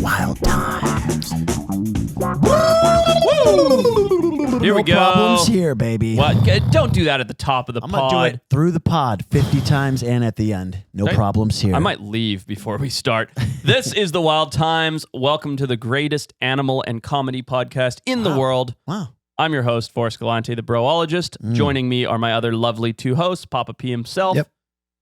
Wild times. Here we go. No problems here, baby. What? Don't do that at the top of the I'm pod. going to do it through the pod 50 times and at the end. No problems here. I might leave before we start. This is The Wild Times. Welcome to the greatest animal and comedy podcast in the world. Wow. I'm your host, Forrest Galante, the broologist. Joining me are my other lovely two hosts, Papa P himself,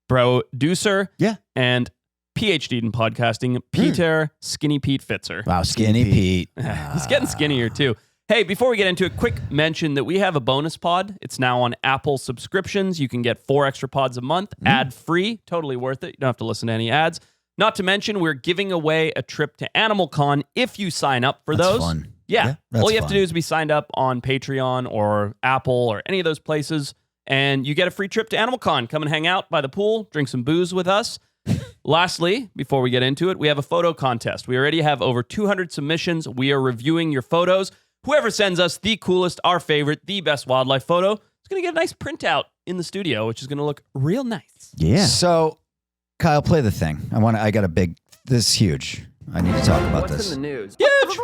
Bro Deucer, and PhD in podcasting, Peter Skinny Pete Fitzer. Wow, Skinny Pete. He's getting skinnier too. Hey, before we get into it, quick mention that we have a bonus pod. It's now on Apple subscriptions. You can get 4 extra pods a month, ad-free, totally worth it. You don't have to listen to any ads. Not to mention, we're giving away a trip to Animal Con if you sign up for those. Fun. Yeah. That's all you have fun. to do is be signed up on Patreon or Apple or any of those places, and you get a free trip to Animal Con. Come and hang out by the pool, drink some booze with us. Lastly, before we get into it, we have a photo contest. We already have over 200 submissions. We are reviewing your photos. Whoever sends us the coolest, our favorite, the best wildlife photo is going to get a nice printout in the studio, which is going to look real nice. Yeah. So, Kyle, play the thing. I got a big. This is huge. I need to talk about What's this. in the news? Huge!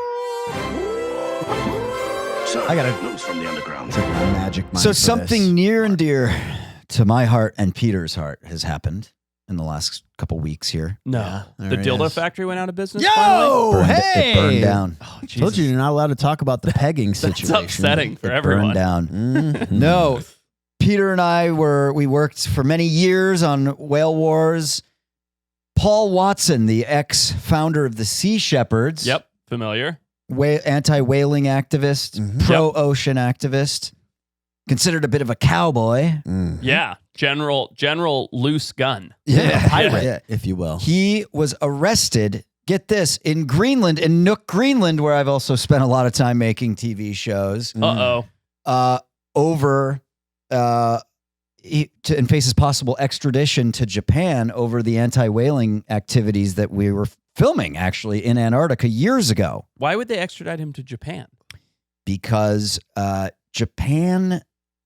So, I got news from the underground. It's like my magic mind So for something this. near and dear to my heart and Peter's heart has happened in the last couple weeks here. No. Yeah, The there it dildo is. factory went out of business Yo! finally? It burned down. Oh, Told Jesus. you you're not allowed to talk about the pegging That's situation. upsetting for It everyone. burned down. Mhm. No, Peter and I we worked for many years on Whale Wars. Paul Watson, the ex-founder of the Sea Shepherds. Yep, familiar. Anti-whaling activist, pro-ocean activist, considered a bit of a cowboy. Yeah, General Loose Gun. Pirate, Yeah. if you will. He was arrested, get this, in Greenland, in Nook, Greenland, where I've also spent a lot of time making TV shows, Uh-oh. over and faces possible extradition to Japan over the anti-whaling activities that we were filming, actually, in Antarctica years ago. Why would they extradite him to Japan? Because Japan,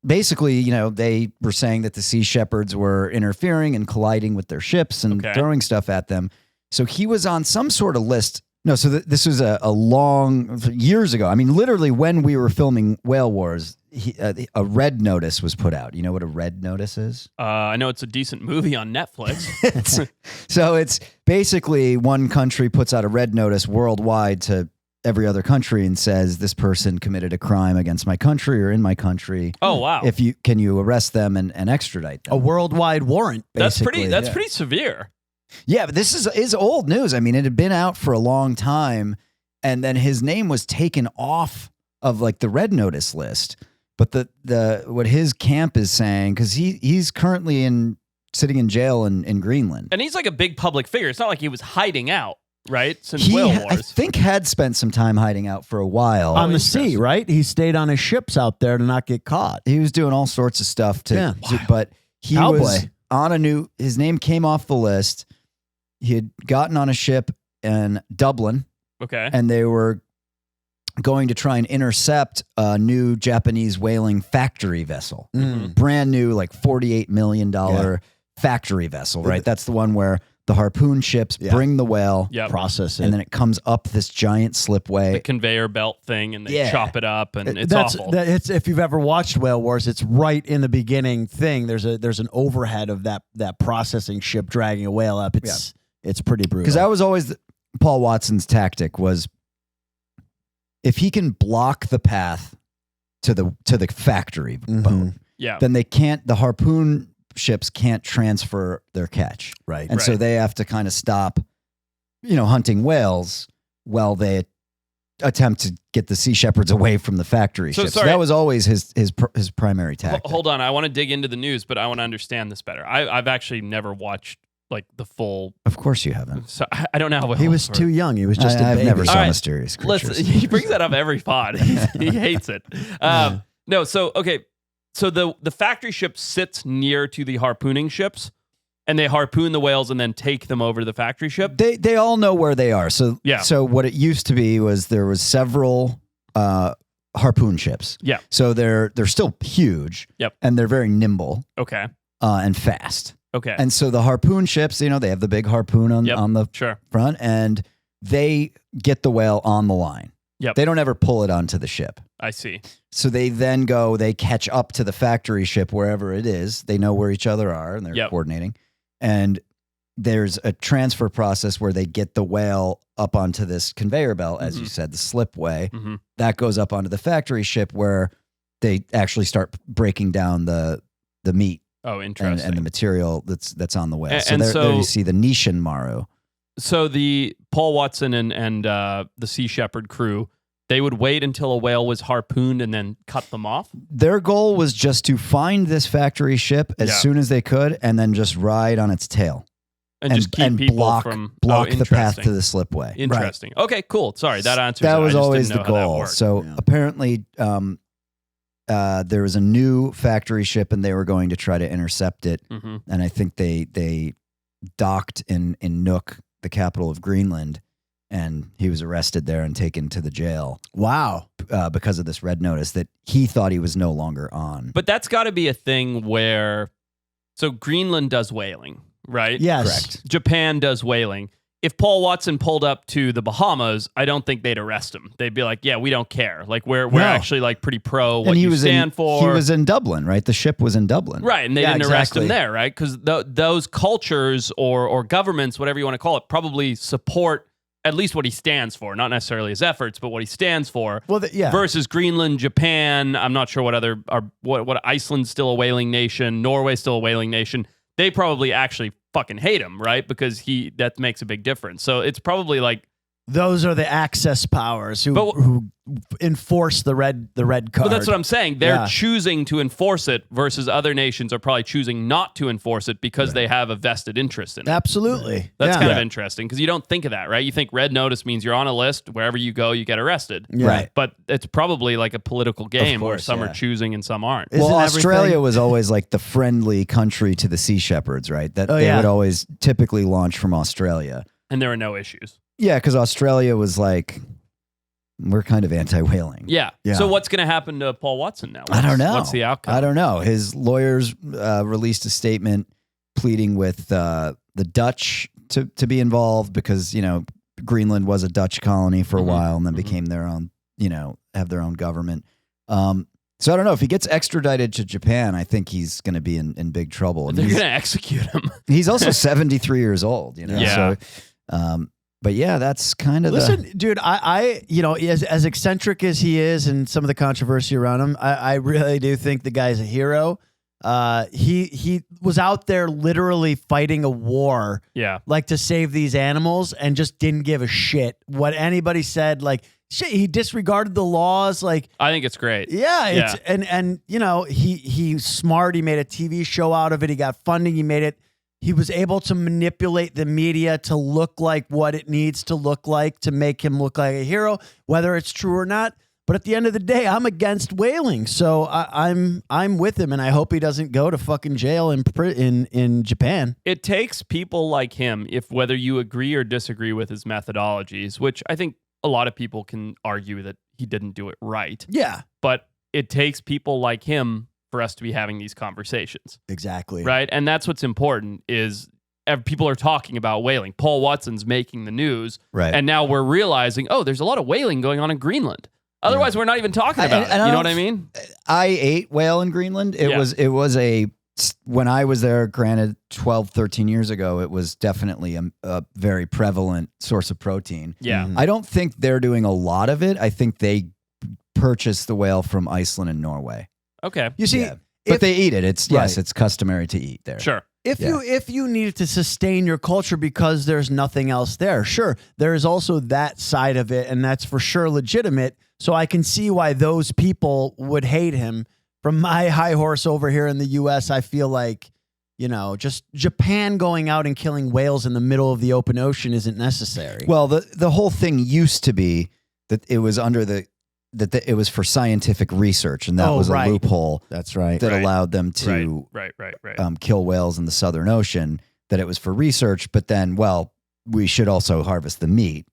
basically, they were saying that the Sea Shepherds were interfering and colliding with their ships and throwing stuff at them. So he was on some sort of list. No, so this was a long, years ago. I mean, literally when we were filming Whale Wars, a red notice was put out. You know what a red notice is? I know it's a decent movie on Netflix. So it's basically one country puts out a red notice worldwide to every other country and says, this person committed a crime against my country or in my country. Oh, wow. Can you arrest them and extradite them? A worldwide warrant, basically. That's pretty severe. Yeah, but this is old news. I mean, it had been out for a long time, and then his name was taken off of like the red notice list. But the what his camp is saying, because he's currently sitting in jail in Greenland. And he's like a big public figure. It's not like he was hiding out, right? Since He, Whale I Wars. think, had spent some time hiding out for a while. On the sea, right? He stayed on his ships out there to not get caught. He was doing all sorts of stuff Yeah. but he Cowboy. was on his name came off the list. He had gotten on a ship in Dublin, Okay. and they were going to try and intercept a new Japanese whaling factory vessel. Brand new, like $48 million factory vessel, right? That's the one where the harpoon ships bring the whale, process it. and then it comes up this giant slipway. The conveyor belt thing, and they chop it up, and it's That's awful. it's if you've ever watched Whale Wars, it's right in the beginning thing. There's an overhead of that processing ship dragging a whale up. It's pretty brutal. Because that was always Paul Watson's tactic was if he can block the path to the factory boat, then the harpoon ships can't transfer their catch. Right. And so they have to kind of stop, hunting whales while they attempt to get the Sea Shepherds away from the factory ships. So sorry. that was always his primary tactic. Hold on. I want to dig into the news, but I want to understand this better. I've actually never watched like the full. Of course you haven't. So I don't know how he was too young. He was just a I've baby. never saw All right, Mysterious Creatures. Listen, he brings that up every pod. He hates it. No, so okay. So the factory ship sits near to the harpooning ships, and they harpoon the whales and then take them over to the factory ship. They all know where they are. So So what it used to be was there was several harpoon ships. Yeah. So they're still huge. Yep. And they're very nimble. Okay. And fast. Okay. And so the harpoon ships, they have the big harpoon on the front, and they get the whale on the line. Yep. They don't ever pull it onto the ship. I see. So they then they catch up to the factory ship wherever it is. They know where each other are and they're coordinating. And there's a transfer process where they get the whale up onto this conveyor belt, as you said, the slipway. That goes up onto the factory ship where they actually start breaking down the meat. Oh, interesting. And the material that's on the whale. And So there you see the Nishin Maru. So the Paul Watson and the Sea Shepherd crew, they would wait until a whale was harpooned and then cut them off? Their goal was just to find this factory ship as soon as they could and then just ride on its tail. And just keep people block the path to the slipway. Interesting. Right. Okay, cool. Sorry, that answers that it. was always the goal. So apparently there was a new factory ship and they were going to try to intercept it. And I think they docked in Nuuk, the capital of Greenland, and he was arrested there and taken to the jail. Wow. Because of this red notice that he thought he was no longer on. But that's got to be a thing where, so Greenland does whaling, right? Yes. Correct. Japan does whaling. If Paul Watson pulled up to the Bahamas, I don't think they'd arrest him. They'd be like, yeah, we don't care. Like we're actually like pretty pro what you stand for. He was in Dublin, right? The ship was in Dublin. Right, and they didn't arrest him there, right? Because those cultures or governments, whatever you want to call it, probably support at least what he stands for, not necessarily his efforts, but what he stands for. Well, versus Greenland, Japan, I'm not sure what Iceland's still a whaling nation, Norway's still a whaling nation. They probably actually fucking hate him, right? Because that makes a big difference. So it's probably like those are the Axis powers who enforce the red card. But that's what I'm saying. They're choosing to enforce it versus other nations are probably choosing not to enforce it because they have a vested interest in it. Absolutely. That's kind of interesting because you don't think of that, right? You think red notice means you're on a list. Wherever you go, you get arrested. Yeah. Right. But it's probably like a political game where some are choosing and some aren't. Well, Australia was always like the friendly country to the Sea Shepherds, right? That they would always typically launch from Australia. And there were no issues. Yeah, because Australia was like, we're kind of anti-whaling. Yeah. So what's going to happen to Paul Watson now? I don't know. What's the outcome? I don't know. His lawyers released a statement pleading with the Dutch to be involved because, Greenland was a Dutch colony for a while and then became their own, have their own government. So I don't know. If he gets extradited to Japan, I think he's going to be in big trouble. They're going to execute him. He's also 73 years old, Yeah. So, but yeah, that's kind of dude, I as eccentric as he is and some of the controversy around him, I really do think the guy's a hero. He was out there literally fighting a war, like to save these animals, and just didn't give a shit what anybody said. Like, shit, he disregarded the laws. Like, I think it's great. Yeah, and he's smart. He made a TV show out of it. He got funding. He was able to manipulate the media to look like what it needs to look like to make him look like a hero, whether it's true or not. But at the end of the day, I'm against whaling, so I'm with him, and I hope he doesn't go to fucking jail in Japan. It takes people like him, whether you agree or disagree with his methodologies, which I think a lot of people can argue that he didn't do it right. Yeah, but it takes people like him for us to be having these conversations. Exactly. Right? And that's what's important is people are talking about whaling. Paul Watson's making the news. Right. And now we're realizing, there's a lot of whaling going on in Greenland. Otherwise, we're not even talking about it. You know what I mean? I ate whale in Greenland. It was when I was there, granted 12, 13 years ago, it was definitely a very prevalent source of protein. Yeah. I don't think they're doing a lot of it. I think they purchase the whale from Iceland and Norway. Okay. You see, but they eat it. It's customary to eat there. Sure. If you needed to sustain your culture because there's nothing else there, sure, there is also that side of it, and that's for sure legitimate. So I can see why those people would hate him. From my high horse over here in the U.S., I feel like, just Japan going out and killing whales in the middle of the open ocean isn't necessary. Well, the whole thing used to be that it was it was for scientific research, and that was a loophole. That's right. That allowed them to kill whales in the Southern Ocean. That it was for research, but then, we should also harvest the meat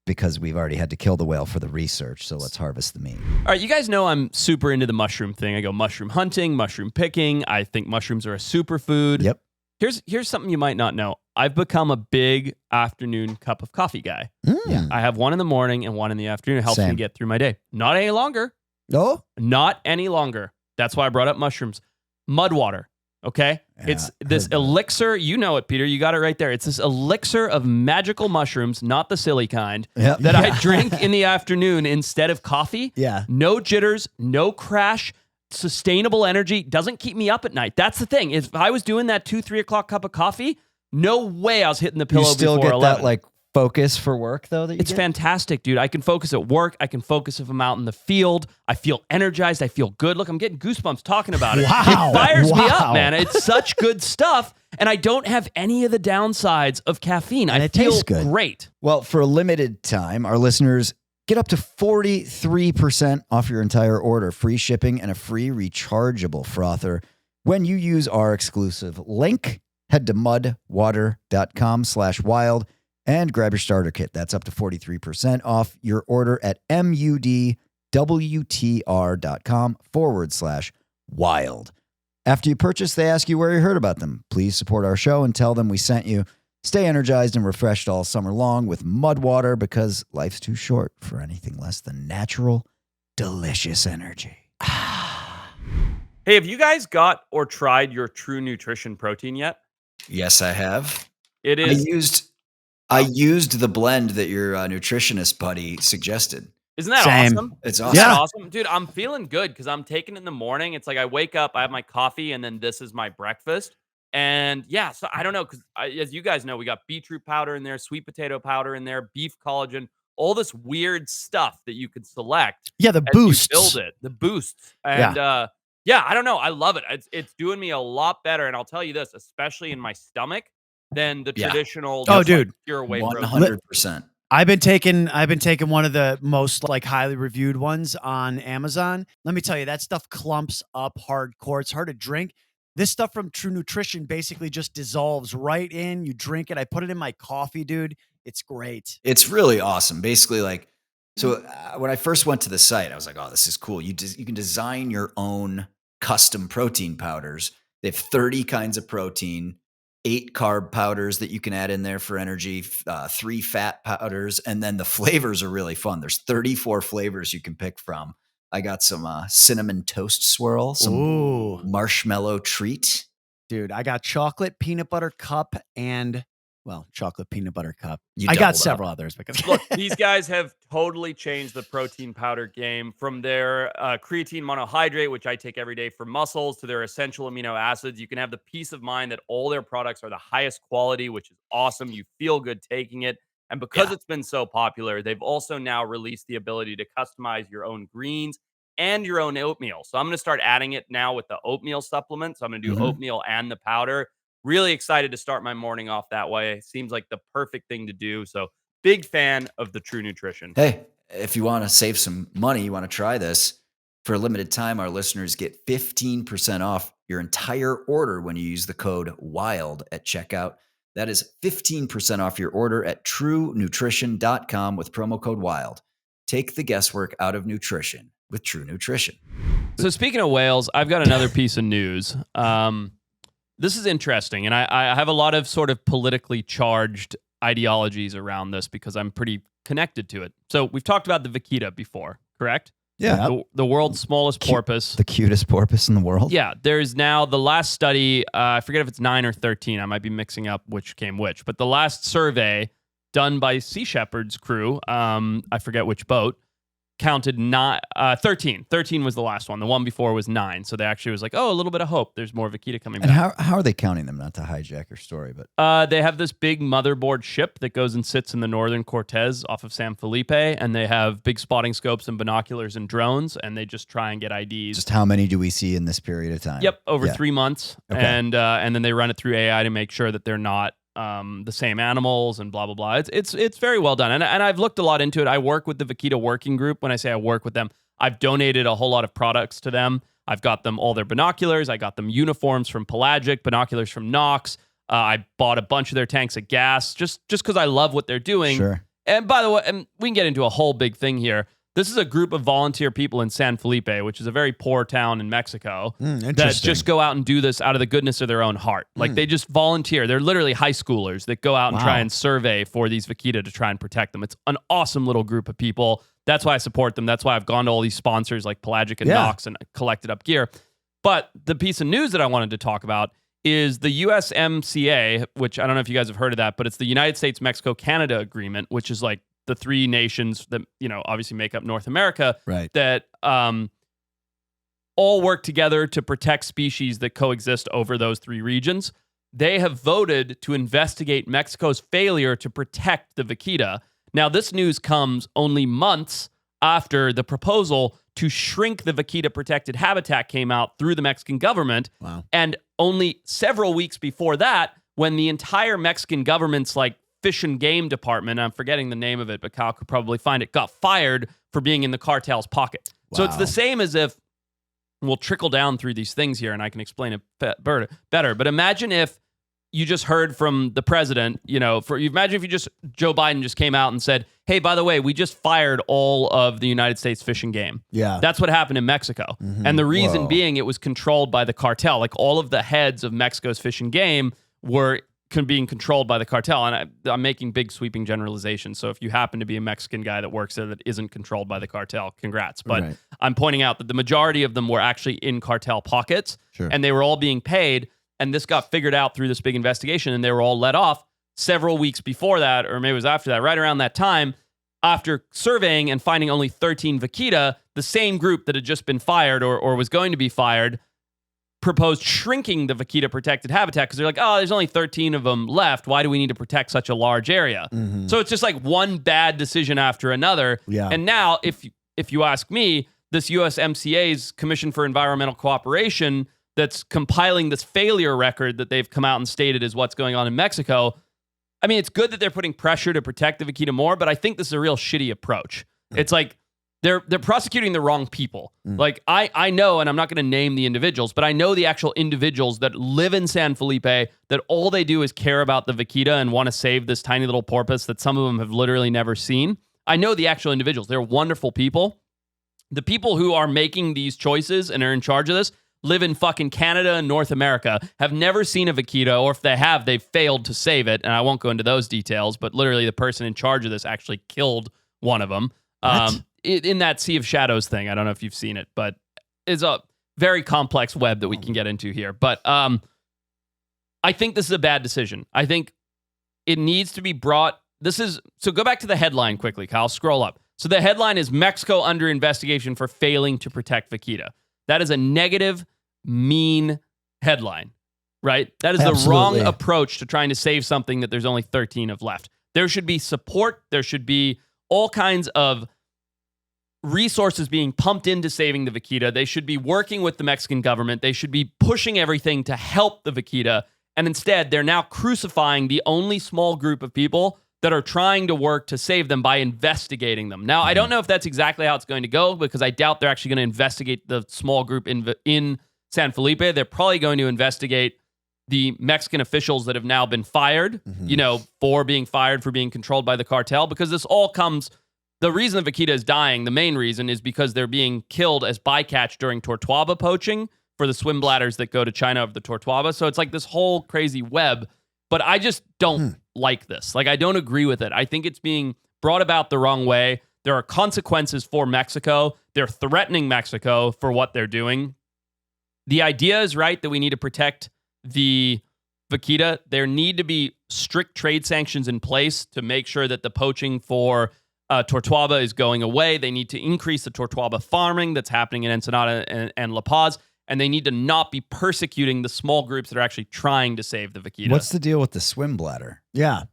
because we've already had to kill the whale for the research. So let's harvest the meat. All right, you guys know I'm super into the mushroom thing. I go mushroom hunting, mushroom picking. I think mushrooms are a superfood. Yep. Here's something you might not know. I've become a big afternoon cup of coffee guy. Yeah. I have one in the morning and one in the afternoon. It helps me get through my day. Not any longer. No? Not any longer. That's why I brought up mushrooms. Mud water. Okay? Yeah, It's this elixir. You know it, Peter. You got it right there. It's this elixir of magical mushrooms, not the silly kind, that I drink in the afternoon instead of coffee. Yeah. No jitters, no crash, sustainable energy. Doesn't keep me up at night. That's the thing. If I was doing that 2-3 o'clock cup of coffee, no way I was hitting the pillow You still before get 11. that like focus for work though that you It's get? fantastic, dude. I can focus at work. I can focus if I'm out in the field. I feel energized. I feel good. Look, I'm getting goosebumps talking about it. Wow. It fires me Wow. up, man. It's such good stuff. And I don't have any of the downsides of caffeine. And I it feel tastes good. great. Well, for a limited time, our listeners get up to 43% off your entire order, free shipping, and a free rechargeable frother when you use our exclusive link. Head to mudwater.com/wild and grab your starter kit. That's up to 43% off your order at mudwtr.com/wild. After you purchase, they ask you where you heard about them. Please support our show and tell them we sent you. Stay energized and refreshed all summer long with Mud Water because life's too short for anything less than natural, delicious energy. Hey, have you guys got or tried your True Nutrition protein yet? Yes, I have. It is. I used the blend that your nutritionist buddy suggested. Isn't that Same. awesome? It's Isn't awesome. that awesome? Dude, I'm feeling good because I'm taking it in the morning. It's like I wake up, I have my coffee, and then this is my breakfast. And yeah, so I don't know, because as you guys know, we got beetroot powder in there, sweet potato powder in there, beef collagen, all this weird stuff that you can select. Yeah, the as boosts. you build it, the boosts. And yeah, I don't know. I love it. It's doing me a lot better. And I'll tell you this, especially in my stomach, than the traditional dude. pure whey protein. 100%. I've been taking one of the most like highly reviewed ones on Amazon. Let me tell you, that stuff clumps up hardcore. It's hard to drink. This stuff from True Nutrition basically just dissolves right in. You drink it. I put it in my coffee, dude. It's great. It's really awesome. Basically, like, so when I first went to the site, I was like, oh, this is cool. You can design your own custom protein powders. They have 30 kinds of protein, 8 carb powders that you can add in there for energy, 3 fat powders, and then the flavors are really fun. There's 34 flavors you can pick from. I got some cinnamon toast swirl, some marshmallow treat. Dude, I got chocolate peanut butter cup and, well, chocolate peanut butter cup. You I got doubled several up. others because Look, these guys have totally changed the protein powder game from their creatine monohydrate, which I take every day for muscles, to their essential amino acids. You can have the peace of mind that all their products are the highest quality, which is awesome. You feel good taking it. And because it's been so popular, they've also now released the ability to customize your own greens and your own oatmeal. So I'm going to start adding it now with the oatmeal supplement. So I'm going to do oatmeal and the powder. Really excited to start my morning off that way. Seems like the perfect thing to do. So big fan of the True Nutrition. Hey, if you want to save some money, you want to try this, for a limited time, our listeners get 15% off your entire order when you use the code WILD at checkout. That is 15% off your order at truenutrition.com with promo code WILD. Take the guesswork out of nutrition with True Nutrition. So speaking of whales, I've got another piece of news. This is interesting, and I have a lot of sort of politically charged ideologies around this because I'm pretty connected to it. So we've talked about the Vaquita before, correct? Yeah. The world's smallest porpoise. The cutest porpoise in the world. Yeah, there's now the last study, I forget if it's 9 or 13, I might be mixing up which came which, but the last survey done by Sea Shepherd's crew, I forget which boat, counted 13. 13 was the last one. The one before was 9. So they actually was like, oh, a little bit of hope. There's more Vaquita coming back. And how are they counting them? Not to hijack your story, but they have this big motherboard ship that goes and sits in the northern Cortez off of San Felipe, and they have big spotting scopes and binoculars and drones, and they just try and get IDs. just how many do we see in this period of time? Yep, over Yeah. 3 months, Okay. and then they run it through AI to make sure that they're not the same animals and blah blah blah. It's very well done, and I've looked a lot into it. I work with the Vaquita working group. When I say I work with them, I've donated a whole lot of products to them. I've got them all their binoculars. I got them uniforms from Pelagic, binoculars from Knox. I bought a bunch of their tanks of gas just because I love what they're doing. Sure. And by the way, and we can get into a whole big thing here. This is a group of volunteer people in San Felipe, which is a very poor town in Mexico, that Interesting. just go out and do this out of the goodness of their own heart. Like they just volunteer. They're literally high schoolers that go out and try and survey for these vaquita to try and protect them. It's an awesome little group of people. That's why I support them. That's why I've gone to all these sponsors like Pelagic and Knox and collected up gear. But the piece of news that I wanted to talk about is the USMCA, which I don't know if you guys have heard of that, but it's the United States, Mexico, Canada agreement, which is like the three nations that, obviously make up North America, that all work together to protect species that coexist over those three regions. They have voted to investigate Mexico's failure to protect the vaquita. Now, this news comes only months after the proposal to shrink the vaquita protected habitat came out through the Mexican government. Wow. And only several weeks before that, when the entire Mexican government's like fish and game department, I'm forgetting the name of it, but Kyle could probably find it, got fired for being in the cartel's pocket. Wow. So it's the same as if, we'll trickle down through these things here and I can explain it better. But imagine if you just heard from the president, imagine if Joe Biden just came out and said, hey, by the way, we just fired all of the United States Fish and Game. Yeah. That's what happened in Mexico. And the reason being it was controlled by the cartel. Like all of the heads of Mexico's Fish and Game were being controlled by the cartel. And I'm making big sweeping generalizations. So if you happen to be a Mexican guy that works there that isn't controlled by the cartel, congrats. But I'm pointing out that the majority of them were actually in cartel pockets and they were all being paid. And this got figured out through this big investigation and they were all let off several weeks before that, or maybe it was after that, right around that time, after surveying and finding only 13 vaquita, the same group that had just been fired or was going to be fired proposed shrinking the vaquita protected habitat because they're like, oh, there's only 13 of them left. Why do we need to protect such a large area? So it's just like one bad decision after another. Yeah. And now, if you ask me, this USMCA's Commission for Environmental Cooperation that's compiling this failure record that they've come out and stated is what's going on in Mexico. I mean, it's good that they're putting pressure to protect the vaquita more, but I think this is a real shitty approach. It's like they're prosecuting the wrong people. Like I know, and I'm not going to name the individuals, but I know the actual individuals that live in San Felipe that all they do is care about the vaquita and want to save this tiny little porpoise that some of them have literally never seen. I know the actual individuals. They're wonderful people. The people who are making these choices and are in charge of this live in fucking Canada and North America, have never seen a vaquita, or if they have, they've failed to save it. And I won't go into those details, but literally the person in charge of this actually killed one of them. In that Sea of Shadows thing. I don't know if you've seen it, but it's a very complex web that we can get into here. But I think this is a bad decision. I think it needs to be brought. So go back to the headline quickly, Kyle. Scroll up. So the headline is Mexico under investigation for failing to protect vaquita. That is a negative, mean headline, right? That is the wrong approach to trying to save something that there's only 13 of left. There should be support. There should be all kinds of resources being pumped into saving the vaquita. They should be working with the Mexican government. They should be pushing everything to help the vaquita. And instead, they're now crucifying the only small group of people that are trying to work to save them by investigating them. Now, I don't know if that's exactly how it's going to go because I doubt they're actually going to investigate the small group in San Felipe. They're probably going to investigate the Mexican officials that have now been fired, for being fired for being controlled by the cartel, because this all comes... The reason the vaquita is dying, the main reason, is because they're being killed as bycatch during tortuaba poaching for the swim bladders that go to China of the tortuaba. So it's like this whole crazy web, but I just don't like this. Like, I don't agree with it. I think it's being brought about the wrong way. There are consequences for Mexico. They're threatening Mexico for what they're doing. The idea is right that we need to protect the vaquita. There need to be strict trade sanctions in place to make sure that the poaching for tortuaba is going away. They need to increase the tortuaba farming that's happening in Ensenada and La Paz, and they need to not be persecuting the small groups that are actually trying to save the vaquita. What's the deal with the swim bladder? Yeah.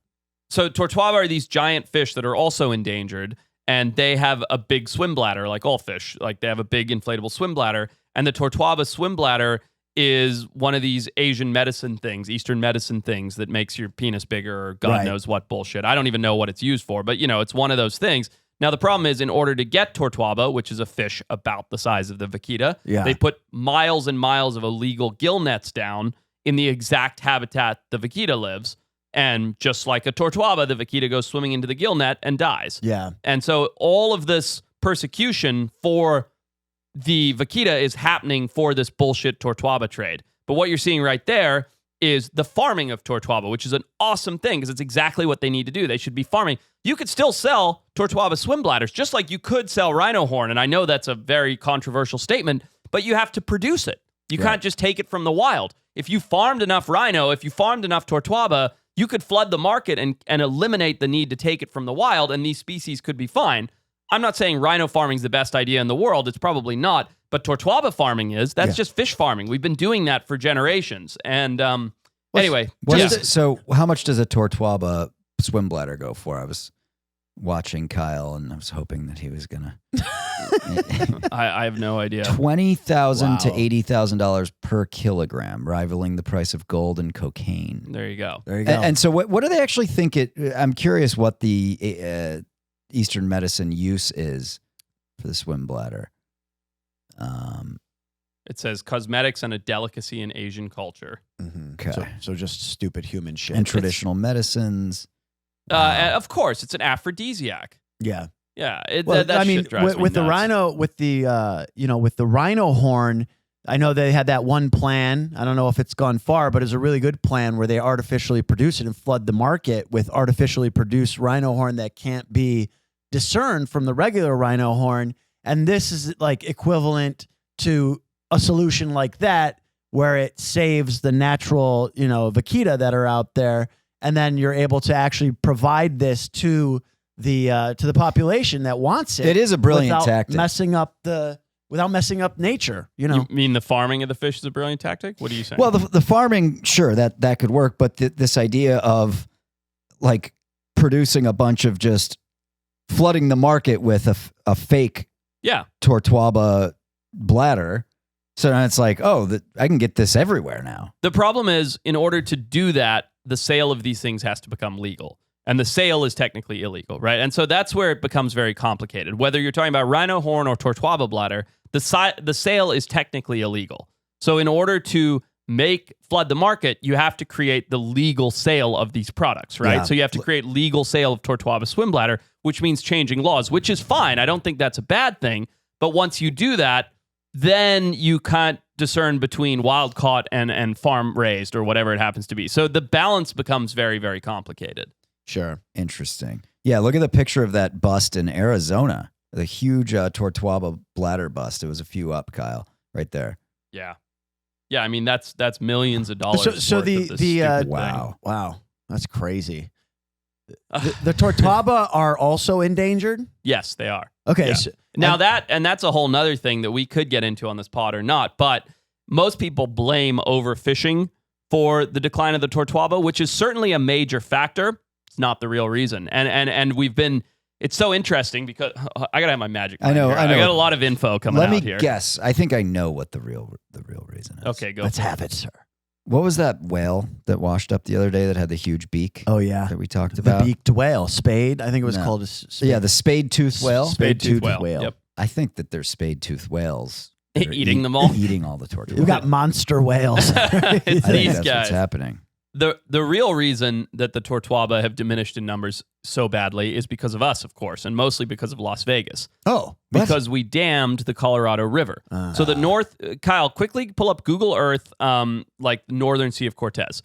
So tortuaba are these giant fish that are also endangered, and they have a big swim bladder, like all fish. Like, they have a big inflatable swim bladder, and the tortuaba swim bladder is one of these Asian medicine things, Eastern medicine things that makes your penis bigger or God knows what bullshit. I don't even know what it's used for, but, it's one of those things. Now, the problem is, in order to get tortuaba, which is a fish about the size of the vaquita, they put miles and miles of illegal gill nets down in the exact habitat the vaquita lives. And just like a tortuaba, the vaquita goes swimming into the gill net and dies. Yeah. And so all of this persecution for the Vaquita is happening for this bullshit Tortuaba trade. But what you're seeing right there is the farming of Tortuaba, which is an awesome thing because it's exactly what they need to do. They should be farming. You could still sell Tortuaba swim bladders, just like you could sell rhino horn. And I know that's a very controversial statement, but you have to produce it. You can't just take it from the wild. If you farmed enough rhino, if you farmed enough Tortuaba, you could flood the market and eliminate the need to take it from the wild, and these species could be fine. I'm not saying rhino farming is the best idea in the world. It's probably not. But Tortuaba farming is. That's just fish farming. We've been doing that for generations. And anyway. So how much does a Tortuaba swim bladder go for? I was watching Kyle, and I was hoping that he was going to... I have no idea. $20,000 to $80,000 per kilogram, rivaling the price of gold and cocaine. There you go. And so what do they actually think it... I'm curious what the Eastern medicine use is for the swim bladder. It says cosmetics and a delicacy in Asian culture. Mm-hmm. Okay. So just stupid human shit. And traditional medicines. Of course, it's an aphrodisiac. Yeah. Yeah. I mean, with the rhino, with the rhino horn, I know they had that one plan. I don't know if it's gone far, but it's a really good plan where they artificially produce it and flood the market with artificially produced rhino horn that can't be discerned from the regular rhino horn. And this is like equivalent to a solution like that, where it saves the natural, Vaquita that are out there. And then you're able to actually provide this to the population that wants it. It is a brilliant tactic. Without messing up nature, You mean the farming of the fish is a brilliant tactic? What are you saying? Well, the farming, sure, that could work, but this idea of like producing a bunch of just flooding the market with a fake Tortuaba bladder. So then it's like, I can get this everywhere now. The problem is, in order to do that, the sale of these things has to become legal. And the sale is technically illegal, right? And so that's where it becomes very complicated. Whether you're talking about rhino horn or Tortuaba bladder, the sale is technically illegal. So in order to flood the market, you have to create the legal sale of these products, right? Yeah. So you have to create legal sale of Tortuaba swim bladder, which means changing laws, which is fine. I don't think that's a bad thing. But once you do that, then you can't discern between wild caught and farm raised or whatever it happens to be. So the balance becomes very, very complicated. Sure. Interesting. Yeah, look at the picture of that bust in Arizona. The huge Tortuaba bladder bust. It was a few up, Kyle, right there. Yeah. Yeah, I mean, that's millions of dollars. So worth of this stupid thing. Wow. That's crazy. The Tortuaba are also endangered? Yes, they are. Okay. Yeah. So, Now that's a whole nother thing that we could get into on this pod or not, but most people blame overfishing for the decline of the Tortuaba, which is certainly a major factor. It's not the real reason. And it's so interesting because I gotta have my magic. I know. I got a lot of info coming out here. Let me guess. I think I know what the real reason is. Okay, go. Let's have it, sir. What was that whale that washed up the other day that had the huge beak? Oh, yeah. That we talked The about? beaked whale. Spade. I think it was called a spade. Yeah, the spade-toothed whale. Spade-toothed whale. Yep. I think that there's spade-toothed whales. Eating them all? Eating all the tortugas. We've got monster whales. It's I think these that's guys. what's happening. The real reason that the Tortuaba have diminished in numbers so badly is because of us, of course, and mostly because of Las Vegas. Oh, because we dammed the Colorado River. So the north, Kyle, quickly pull up Google Earth, like northern Sea of Cortez.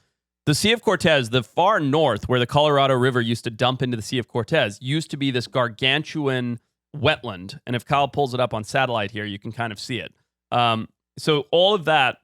The Sea of Cortez, the far north, where the Colorado River used to dump into the Sea of Cortez, used to be this gargantuan wetland. And if Kyle pulls it up on satellite here, you can kind of see it. So all of that,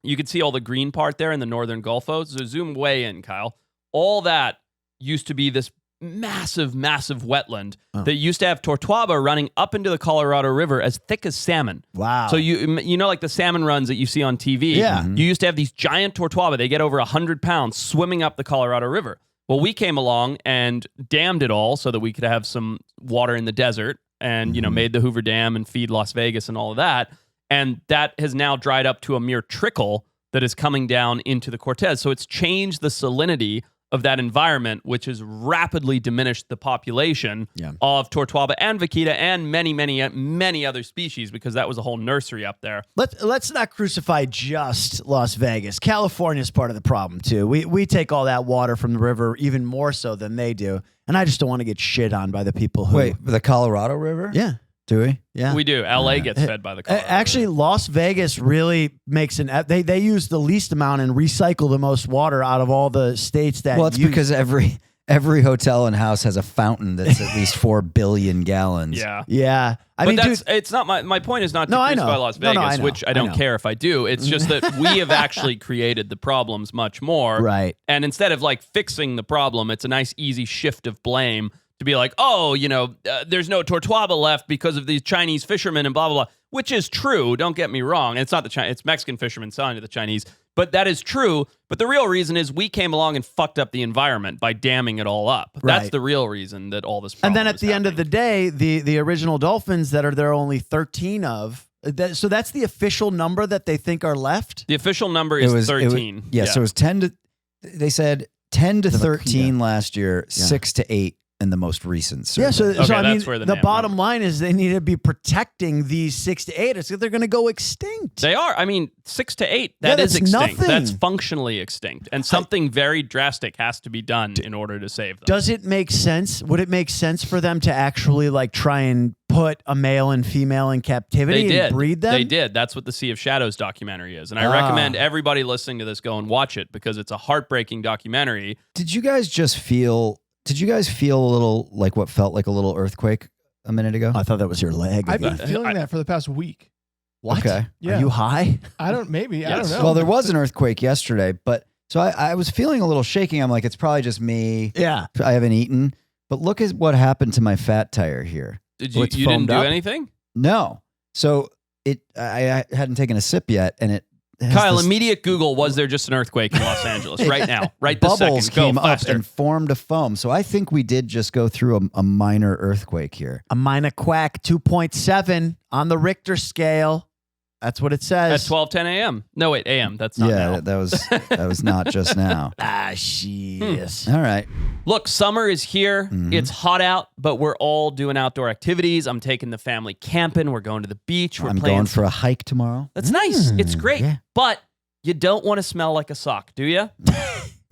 you can see all the green part there in the northern Gulf. So zoom way in, Kyle. All that used to be this massive, massive wetland that used to have Tortuaba running up into the Colorado River as thick as salmon. Wow. So you know like the salmon runs that you see on TV? Yeah. You used to have these giant Tortuaba. They get over 100 pounds swimming up the Colorado River. Well, we came along and dammed it all so that we could have some water in the desert and, made the Hoover Dam and feed Las Vegas and all of that. And that has now dried up to a mere trickle that is coming down into the Cortez. So it's changed the salinity of that environment, which has rapidly diminished the population of Tortuaba and Vaquita and many, many, many other species because that was a whole nursery up there. Let's not crucify just Las Vegas. California is part of the problem too. We take all that water from the river even more so than they do, and I just don't want to get shit on by the people who. Wait, the Colorado River? Yeah. Do we? Yeah. We do. LA gets fed by the Colorado Actually, Las Vegas really makes they use the least amount and recycle the most water out of all the states that Well, it's because every hotel and house has a fountain that's at least 4 billion gallons. Yeah. Yeah. But it's not my point is not to crucify Las Vegas, I know. which I don't care if I do. It's just that we have actually created the problems much more. Right. And instead of like fixing the problem, it's a nice easy shift of blame to be like, oh, there's no tortuaba left because of these Chinese fishermen and blah, blah, blah, which is true. Don't get me wrong. It's not it's Mexican fishermen selling to the Chinese, but that is true. But the real reason is we came along and fucked up the environment by damming it all up. Right. That's the real reason that all this And problem then at is the end of the happening. day, the original dolphins that there are only 13 of. So that's the official number that they think are left? The official number is 13. So it was 10 to, they said 10 to The 13 last year, 6 to 8 in the most recent survey. Yeah, so I mean, that's where the the damn bottom number. line is they need to be protecting these 6 to 8. It's they're going to go extinct. They are. I mean, 6 to 8, Yeah, that is that's extinct. nothing. That's functionally extinct. And something very drastic has to be done in order to save them. Does it make sense? Would it make sense for them to actually like try and put a male and female in captivity and breed them? They did. That's what the Sea of Shadows documentary is. And I recommend everybody listening to this go and watch it because it's a heartbreaking documentary. Did you guys feel a little like what felt like a little earthquake a minute ago? I thought that was your leg. I've been feeling that for the past week. What? Okay. Yeah. Are you high? I don't know. Well, there was an earthquake yesterday, but so I was feeling a little shaking. I'm like, it's probably just me. Yeah. I haven't eaten. But look at what happened to my fat tire here. You it's didn't foamed do up? anything? No. So I hadn't taken a sip yet, and it has Kyle, this- immediate Google, was there just an earthquake in Los Angeles right now? Right this bubbles second. Go came up faster. and formed a foam. So I think we did just go through a minor earthquake here. A minor quack 2.7 on the Richter scale. That's what it At says. 12:10 a.m. No, wait, a.m. That's not now. that was not just now. Yes. All right. Look, summer is here. Mhm. It's hot out, but we're all doing outdoor activities. I'm taking the family camping. We're going to the beach. We're I'm playing. going for a hike tomorrow. That's nice. It's great. yeah. But you don't want to smell like a sock, do you?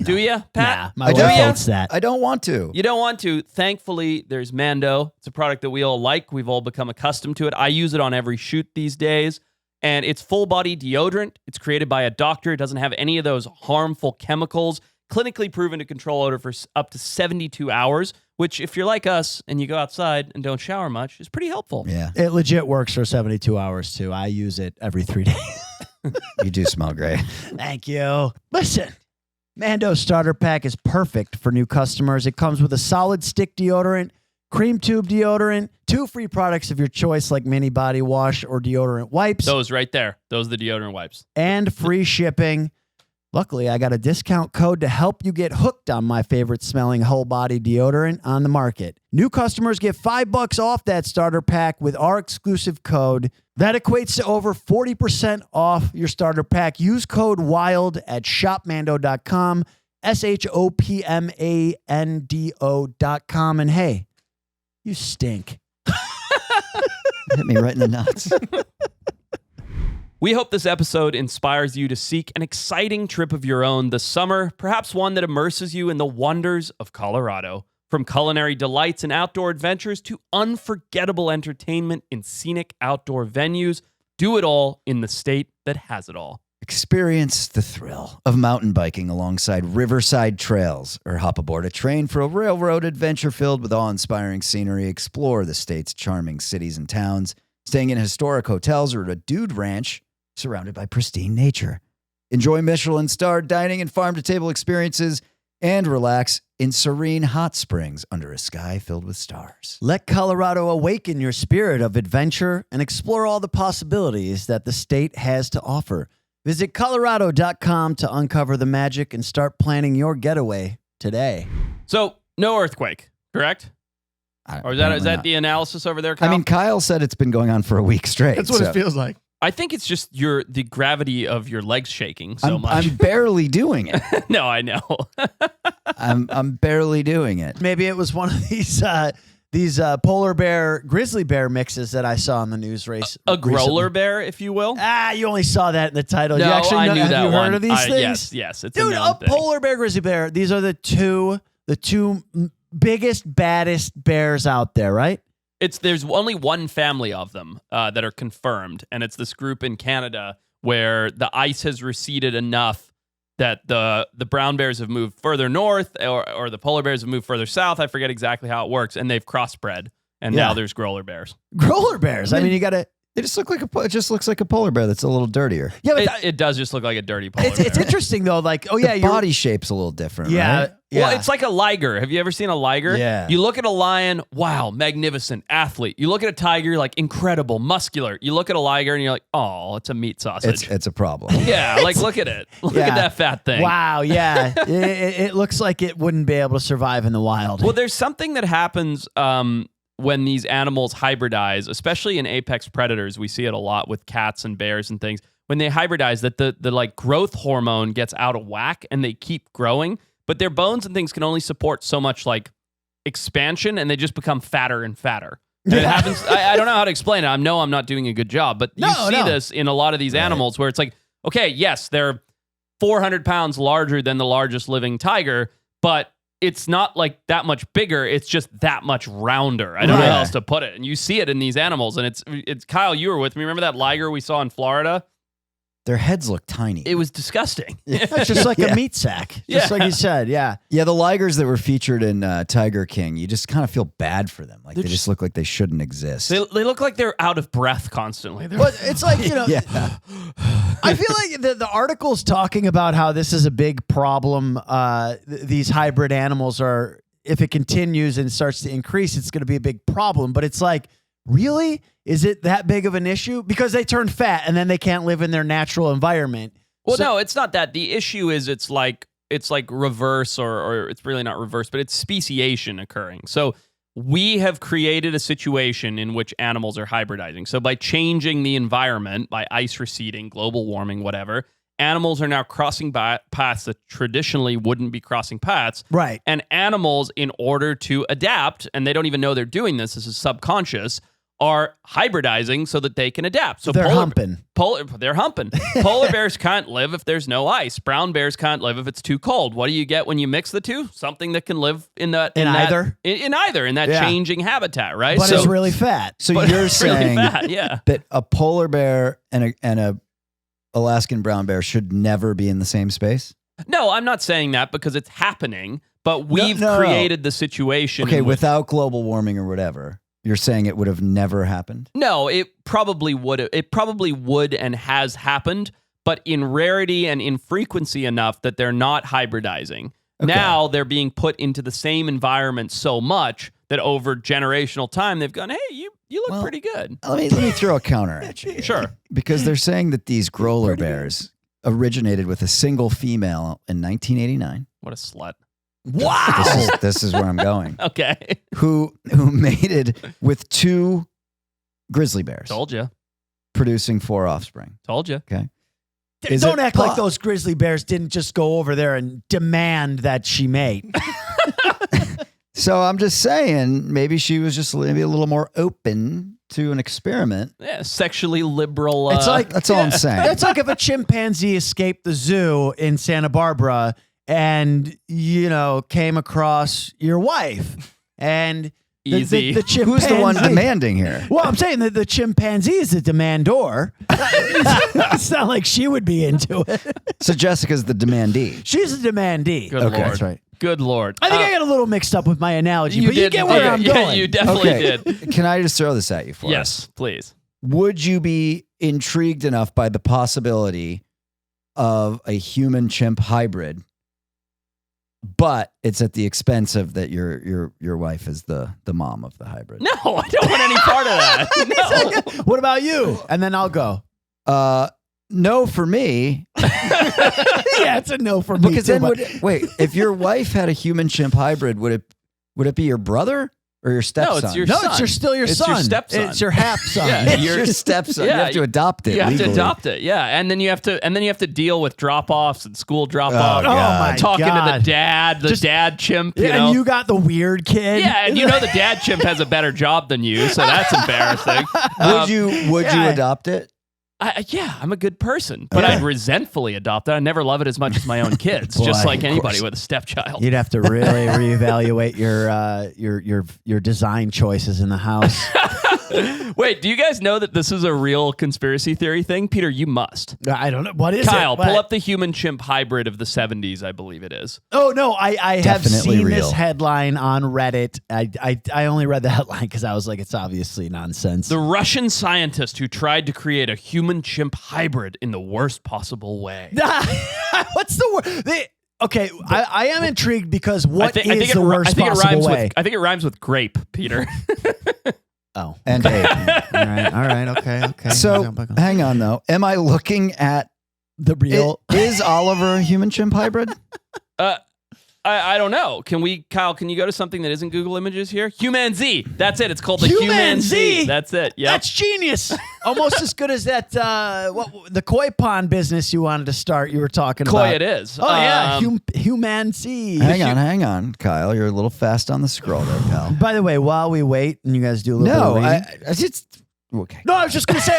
Do you, Pat? Nah, my I wife don't. hates that. I don't want to. You don't want to. Thankfully, there's Mando. It's a product that we all like. We've all become accustomed to it. I use it on every shoot these days. And it's full body deodorant. It's created by a doctor. It doesn't have any of those harmful chemicals. Clinically proven to control odor for up to 72 hours, which if you're like us and you go outside and don't shower much, is pretty helpful. Yeah, It legit works for 72 hours too. I use it every 3 days. you do smell great. Thank you. Listen, Mando starter pack is perfect for new customers. It comes with a solid stick deodorant, cream tube deodorant, 2 free products of your choice like mini body wash or deodorant wipes, Those right there. Those are the deodorant wipes. and free shipping. Luckily, I got a discount code to help you get hooked on my favorite smelling whole body deodorant on the market. New customers get $5 off that starter pack with our exclusive code. That equates to over 40% off your starter pack. Use code WILD at shopmando.com, SHOPMANDO.com. And hey, you stink. Hit me right in the nuts. We hope this episode inspires you to seek an exciting trip of your own this summer, perhaps one that immerses you in the wonders of Colorado. From culinary delights and outdoor adventures to unforgettable entertainment in scenic outdoor venues, do it all in the state that has it all. Experience the thrill of mountain biking alongside riverside trails, or hop aboard a train for a railroad adventure filled with awe-inspiring scenery. Explore the state's charming cities and towns, staying in historic hotels or at a dude ranch surrounded by pristine nature. Enjoy Michelin-starred dining and farm-to-table experiences, and relax in serene hot springs under a sky filled with stars. Let Colorado awaken your spirit of adventure and explore all the possibilities that the state has to offer. Visit Colorado.com to uncover the magic and start planning your getaway today. So, no earthquake, correct? Or is that the analysis over there, Kyle? I mean, Kyle said it's been going on for a week straight. That's what so it feels like. I think it's just the gravity of your legs shaking so much. I'm barely doing it. No, I know. I'm barely doing it. Maybe it was one of these polar bear, grizzly bear mixes that I saw on the news race. A recently. Grolar Bear, if you will. You only saw that in the title. No, you actually I know, knew have that you one. heard of these things? Yes, it's a Dude, known a thing. polar bear, grizzly bear. These are the two biggest, baddest bears out there, right? There's only one family of them that are confirmed, and it's this group in Canada where the ice has receded enough that the brown bears have moved further north, or the polar bears have moved further south. I forget exactly how it works, and they've crossbred, and now there's Grolar Bears. Grolar Bears. I mean, you got to. They just look like it just looks like a polar bear that's a little dirtier. Yeah, but it does just look like a dirty polar bear. It's interesting though. Like, oh yeah, the body shape's a little different. Yeah, right? yeah. Well, it's like a liger. Have you ever seen a liger? Yeah. You look at a lion, wow, magnificent athlete. You look at a tiger, like incredible, muscular. You look at a liger and you're like, oh, it's a meat sausage. It's a problem. Yeah, like look at it. Look at that fat thing. Wow, yeah. it looks like it wouldn't be able to survive in the wild. Well, there's something that happens when these animals hybridize, especially in apex predators. We see it a lot with cats and bears and things. When they hybridize, that the like growth hormone gets out of whack and they keep growing, but their bones and things can only support so much like expansion, and they just become fatter and fatter. And it happens. I don't know how to explain it. I know I'm not doing a good job, but you see this in a lot of these animals where it's like, okay, yes, they're 400 pounds larger than the largest living tiger, but it's not like that much bigger. It's just that much rounder. I don't know how else to put it. And you see it in these animals. And it's Kyle, you were with me. Remember that liger we saw in Florida? Their heads look tiny. It was disgusting. It's just like a meat sack. Just like you said. Yeah. Yeah, the ligers that were featured in Tiger King, you just kind of feel bad for them. Like they just look like they shouldn't exist. They look like they're out of breath constantly. But it's like, you know, I feel like the article's talking about how this is a big problem. These hybrid animals are, if it continues and starts to increase, it's going to be a big problem. But it's like, really? Is it that big of an issue? Because they turn fat and then they can't live in their natural environment. Well, no, it's not that. The issue is it's like reverse, or it's really not reverse, but it's speciation occurring. So we have created a situation in which animals are hybridizing. So by changing the environment, by ice receding, global warming, whatever, animals are now crossing paths that traditionally wouldn't be crossing paths. Right. And animals, in order to adapt, and they don't even know they're doing this is subconscious, are hybridizing so that they can adapt. So they're humping. They're humping. Polar bears can't live if there's no ice. Brown bears can't live if it's too cold. What do you get when you mix the two? Something that can live in either changing habitat, right? But it's really fat. So you're saying that a polar bear and a Alaskan brown bear should never be in the same space? No, I'm not saying that because it's happening, but we've created the situation. Okay, without global warming or whatever. You're saying it would have never happened? No, it probably would. It probably would and has happened, but in rarity and in frequency enough that they're not hybridizing. Okay. Now they're being put into the same environment so much that over generational time they've gone, hey, you look pretty good. Let me throw a counter at you. Sure. Because they're saying that these Grolar Bears originated with a single female in 1989. What a slut. Wow. This is where I'm going. Okay. Who mated with 2 grizzly bears. Told you. Producing 4 offspring. Told you. Okay. Don't act like those grizzly bears didn't just go over there and demand that she mate. So I'm just saying, maybe she was just maybe a little more open to an experiment. Yeah, sexually liberal. It's like, that's all I'm saying. It's like if a chimpanzee escaped the zoo in Santa Barbara and, you know, came across your wife and easy. The chimpanzee. Who's the one demanding here? Well, I'm saying that the chimpanzee is the demandor. It's not like she would be into it. So Jessica's the demandee. She's a demandee. Good Lord. That's right. Good Lord. I think I got a little mixed up with my analogy, but you get where I'm going. going. You definitely did. Can I just throw this at you for us? Yes, please. Would you be intrigued enough by the possibility of a human chimp hybrid, but it's at the expense of that your wife is the mom of the hybrid? No, I don't want any part of that. No. What about you? And then I'll go. No for me. Yeah, it's a no for me. Because then wait, if your wife had a human chimp hybrid, would it be your brother or your stepson? No, it's your son. It's still your son. It's your stepson. It's your half son. Yeah, It's your stepson. Yeah, you have to adopt it. You have legally. to adopt it. Yeah, and then you have to deal with drop-offs and school drop-offs. Oh, my talking God. to the dad chimp. You know? And you got the weird kid. Yeah, and you know the dad chimp has a better job than you, so that's embarrassing. Would you adopt it? I'm a good person, but I'd resentfully adopt it. I never love it as much as my own kids, just like anybody with a stepchild. You'd have to really reevaluate your design choices in the house. Wait, do you guys know that this is a real conspiracy theory thing? Peter, you must. I don't know. What is Kyle, it? pull up the human-chimp hybrid of the 70s, I believe it is. Oh, no, I have Definitely seen real. this headline on Reddit. I only read the headline because I was like, it's obviously nonsense. The Russian scientist who tried to create a human-chimp hybrid in the worst possible way. What's the word? Okay, I am intrigued because I think the worst possible way? I think it rhymes with grape, Peter. Oh. And hey, all right, okay. so hang on though. Am I looking at the real? Is Oliver a human chimp hybrid? I don't know. Kyle, can you go to something that isn't Google Images here? Human Z. That's it. It's called the Human Z. That's it. Yep. That's genius. Almost as good as that the koi pond business you wanted to start. You were talking about. Koi it is. Oh yeah, Human Z. Hang on, Kyle. You're a little fast on the scroll there, pal. By the way, while we wait and you guys do a little bit of reading, okay. No, I was just gonna say.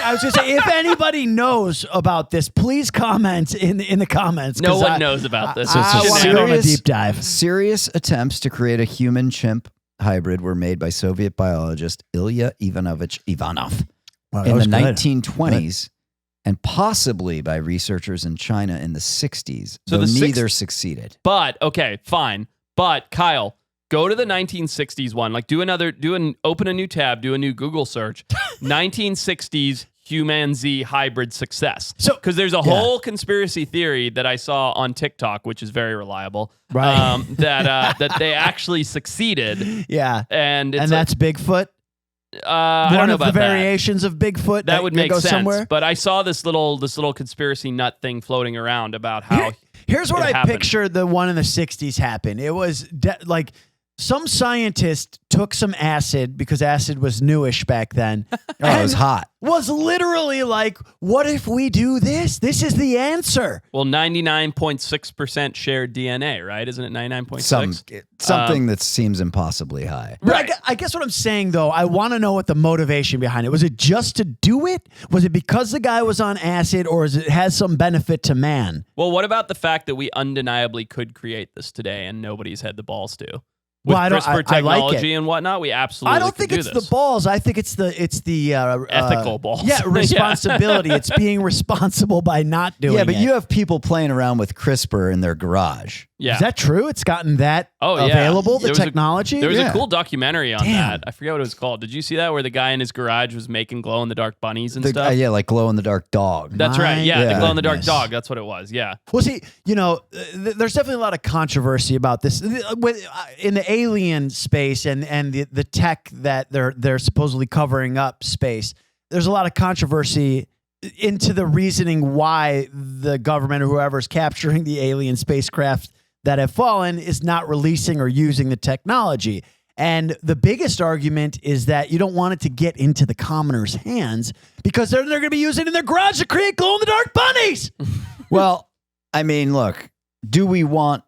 If anybody knows about this, please comment in the comments. No one knows about this. I want to go on a deep dive. Serious attempts to create a human chimp hybrid were made by Soviet biologist Ilya Ivanovich Ivanov in the 1920s, and possibly by researchers in China in the 60s. So though neither succeeded. But okay, fine. But Kyle, go to the 1960s one. Like open a new tab, do a new Google search. 1960s Human Z hybrid success. So, because there's a whole conspiracy theory that I saw on TikTok, which is very reliable, right? That they actually succeeded. Yeah, and that's Bigfoot. I don't know about the variations of Bigfoot that would make sense. Somewhere. But I saw this little conspiracy nut thing floating around about how. Here's what I happened. picture the one in the 60s happen. It was like some scientist took some acid because acid was newish back then. It was hot. Was literally like, what if we do this? This is the answer. Well, 99.6% shared DNA, right? Isn't it 99.6? Something that seems impossibly high. Right. I guess what I'm saying, though, I want to know what the motivation behind it. Was it just to do it? Was it because the guy was on acid, or is it has some benefit to man? Well, what about the fact that we undeniably could create this today and nobody's had the balls to? With CRISPR technology and whatnot, we absolutely. I don't think it's the balls. I think it's the ethical balls. Yeah, responsibility. It's being responsible by not doing it. Yeah, but you have people playing around with CRISPR in their garage. Yeah. Is that true? It's gotten that available, the technology? There was a cool documentary on that. I forget what it was called. Did you see that, where the guy in his garage was making glow-in-the-dark bunnies and stuff? Yeah, like glow-in-the-dark dog. That's right. Yeah, the glow-in-the-dark dog. That's what it was. Yeah. Well, see, there's definitely a lot of controversy about this. In the alien space and the tech that they're supposedly covering up space, there's a lot of controversy into the reasoning why the government or whoever's capturing the alien spacecraft that have fallen is not releasing or using the technology. And the biggest argument is that you don't want it to get into the commoner's hands because they're going to be using it in their garage to create glow-in-the-dark bunnies. Well, I mean, look, do we want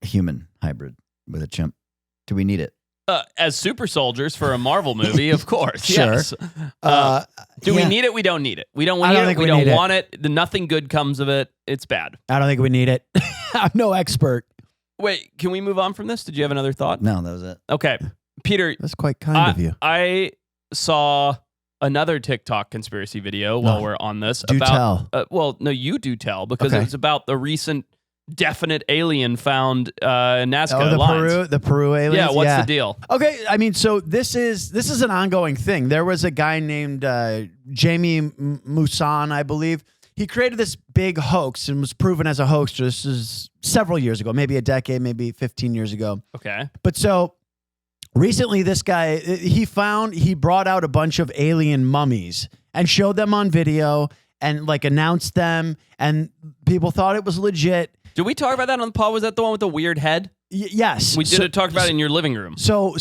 a human hybrid with a chimp? Do we need it? As super soldiers for a Marvel movie, of course. Sure. Yes. Do we need it? We don't need it. We don't want it. We don't want it. Nothing good comes of it. It's bad. I don't think we need it. I'm no expert. Wait, can we move on from this? Did you have another thought? No, that was it. Okay. Peter. That's quite kind of you. I saw another TikTok conspiracy video while we're on this. Do tell. Well, no, you do tell, because it's about the recent definite alien found in Nasca the Peru aliens. Yeah, what's the deal? Okay, I mean, so this is an ongoing thing. There was a guy named Jamie Musan, I believe. He created this big hoax and was proven as a hoaxer. This is several years ago, maybe a decade, maybe 15 years ago. Okay. But so recently this guy, he brought out a bunch of alien mummies and showed them on video and like announced them, and people thought it was legit. Did we talk about that on the pod? Was that the one with the weird head? Yes. We did talk about it in your living room. So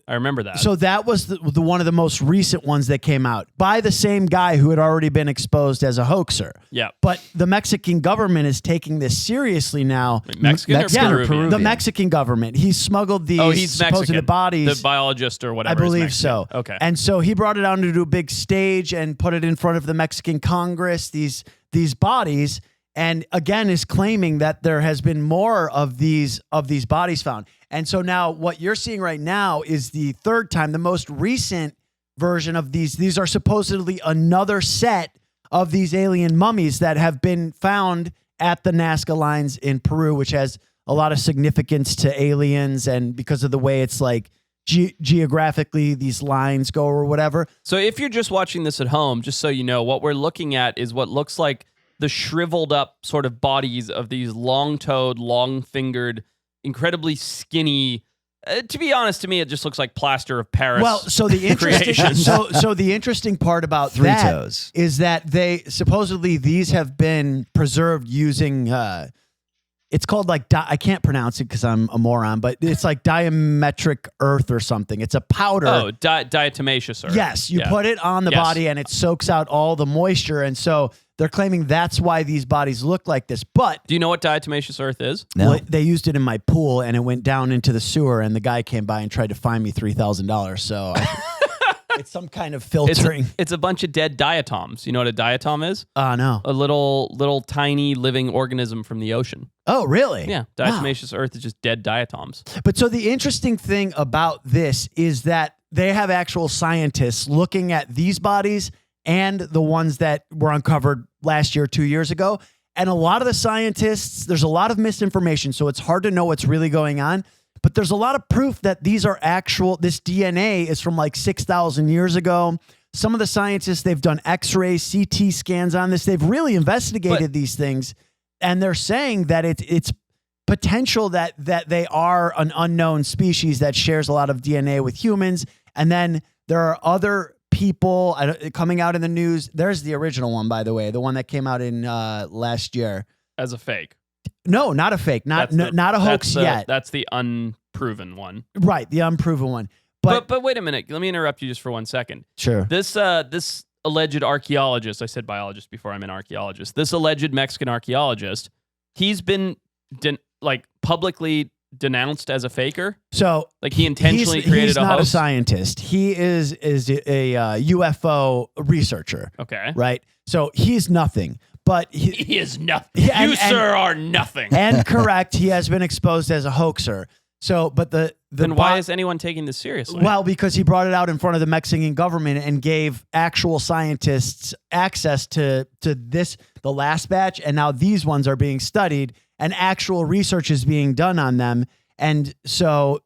I remember that. So that was the one of the most recent ones that came out by the same guy who had already been exposed as a hoaxer. Yeah. But the Mexican government is taking this seriously now. Mexican or Peruvian? The Mexican government. He smuggled these supposed bodies. The biologist or whatever. I believe so. Okay. And so he brought it out into a big stage and put it in front of the Mexican Congress, these bodies. And again, is claiming that there has been more of these bodies found. And so now what you're seeing right now is the third time, the most recent version of these. These are supposedly another set of these alien mummies that have been found at the Nasca lines in Peru, which has a lot of significance to aliens and because of the way it's like geographically these lines go or whatever. So if you're just watching this at home, just so you know, what we're looking at is what looks like the shriveled up sort of bodies of these long-toed, long-fingered, incredibly skinny. To be honest, to me, it just looks like plaster of Paris. Well, so the interesting, so the interesting part about Three that toes. is that they supposedly these have been preserved using. It's called like I can't pronounce it because I'm a moron, but it's like diametric earth or something. It's a powder. Oh, diatomaceous earth. Yes, you put it on the body and it soaks out all the moisture, and so they're claiming that's why these bodies look like this. But do you know what diatomaceous earth is? No. Well, they used it in my pool, and it went down into the sewer, and the guy came by and tried to fine me $3,000. So it's some kind of filtering. It's a bunch of dead diatoms. You know what a diatom is? No. A little tiny living organism from the ocean. Oh, really? Yeah. Diatomaceous earth is just dead diatoms. But so the interesting thing about this is that they have actual scientists looking at these bodies and the ones that were uncovered last year, 2 years ago. And a lot of the scientists, there's a lot of misinformation, so it's hard to know what's really going on. But there's a lot of proof that these are this DNA is from like 6,000 years ago. Some of the scientists, they've done X-rays, CT scans on this. They've really investigated these things. And they're saying that it's potential that they are an unknown species that shares a lot of DNA with humans. And then there are other people coming out in the news. There's the original one, by the way, the one that came out in last year. As a fake. No, not a fake, not a hoax yet. That's the unproven one. Right, the unproven one. But wait a minute. Let me interrupt you just for 1 second. Sure. This alleged archaeologist, I said biologist before, I'm an archaeologist. This alleged Mexican archaeologist, he's been publicly denounced as a faker. So like he intentionally created a hoax. He's not a scientist. He is a UFO researcher. Okay. Right. So he's nothing. But he is nothing. You, sir, are nothing. And correct. He has been exposed as a hoaxer. So, but then why is anyone taking this seriously? Well, because he brought it out in front of the Mexican government and gave actual scientists access to the last batch, and now these ones are being studied, and actual research is being done on them. And so,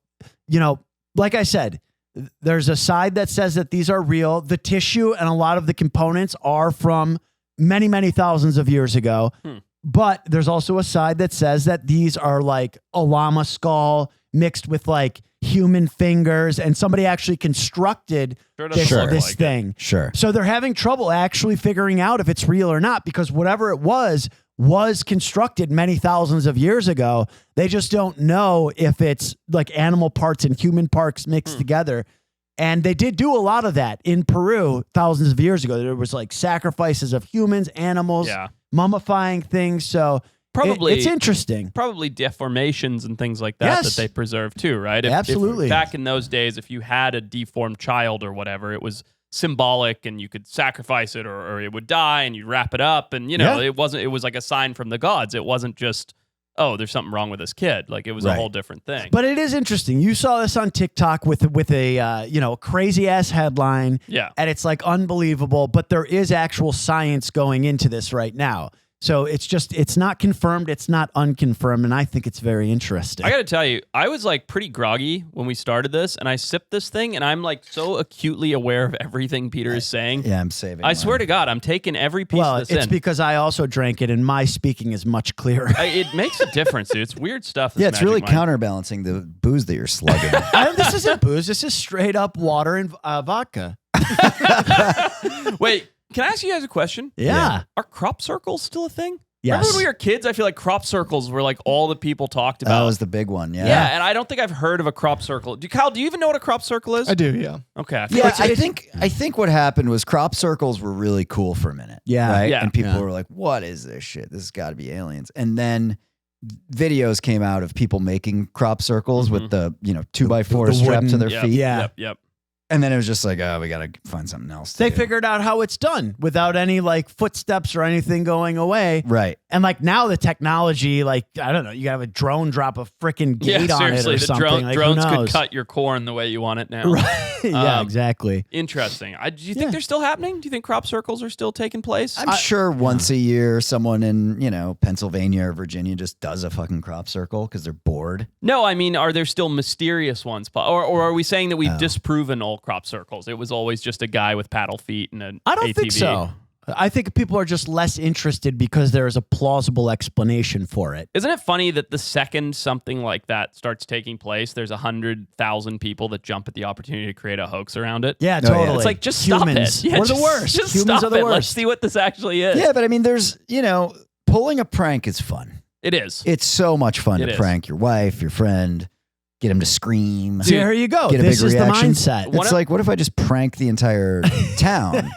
like I said, there's a side that says that these are real. The tissue and a lot of the components are from many, many thousands of years ago. But there's also a side that says that these are like a llama skull mixed with like human fingers, and somebody actually constructed this thing. Sure. So they're having trouble actually figuring out if it's real or not, because whatever it was constructed many thousands of years ago. They just don't know if it's like animal parts and human parts mixed together. And they did do a lot of that in Peru thousands of years ago. There was like sacrifices of humans, animals, mummifying things. So probably it's interesting. Probably deformations and things like that that they preserve too, right? Absolutely. Back in those days, if you had a deformed child or whatever, it was symbolic and you could sacrifice it or it would die and you'd wrap it up. And, it was like a sign from the gods. It wasn't just, oh, there's something wrong with this kid. Like it was a whole different thing. But it is interesting. You saw this on TikTok with a crazy ass headline. Yeah. And it's like unbelievable, but there is actual science going into this right now. So it's not confirmed, it's not unconfirmed, and I think it's very interesting. I got to tell you, I was like pretty groggy when we started this, and I sipped this thing, and I'm like so acutely aware of everything Peter is saying. Yeah, I'm saving. I swear to God, I'm taking every piece of this in. Well, it's because I also drank it, and my speaking is much clearer. It makes a difference, dude. It's weird stuff. Yeah, it's really counterbalancing the booze that you're slugging. This isn't booze. This is straight up water and vodka. Wait. Can I ask you guys a question? Yeah. Are crop circles still a thing? Yes. Remember when we were kids? I feel like crop circles were like all the people talked about. That was the big one. Yeah. Yeah, and I don't think I've heard of a crop circle. Kyle, do you even know what a crop circle is? I do, yeah. Okay. I feel Yeah, like I think what happened was crop circles were really cool for a minute. Yeah. Right? Yeah. And people were like, what is this shit? This has got to be aliens. And then videos came out of people making crop circles with the 2x4 strapped to their feet. Yeah. Yep. And then it was just like, oh, we got to find something else. They do. figured out how it's done without any like footsteps or anything going away. Right. And like now the technology, like, I don't know, you have a drone drop a freaking gate on it seriously, or the something. Like, drones who could knows? cut your corn the way you want it now. Right. Yeah, exactly. Interesting. Do you think they're still happening? Do you think crop circles are still taking place? I'm sure once a year someone in, Pennsylvania or Virginia just does a fucking crop circle because they're bored. No, I mean, are there still mysterious ones? Or are we saying that we've disproven all crop circles? It was always just a guy with paddle feet and an I don't ATV. think so. I think people are just less interested because there is a plausible explanation for it. Isn't it funny that the second something like that starts taking place, there's 100,000 people that jump at the opportunity to create a hoax around it? Yeah, No, yeah. totally. It's like, just stop Humans. it. Yeah, We're the worst. Just Humans stop are the it. worst. Let's see what this actually is. Yeah, but I mean, there's, pulling a prank is fun. It is. It's so much fun It to is. prank your wife, your friend, get him to scream. So there you go. Get a This big is reaction. the mindset. It's like, what if I just prank the entire town?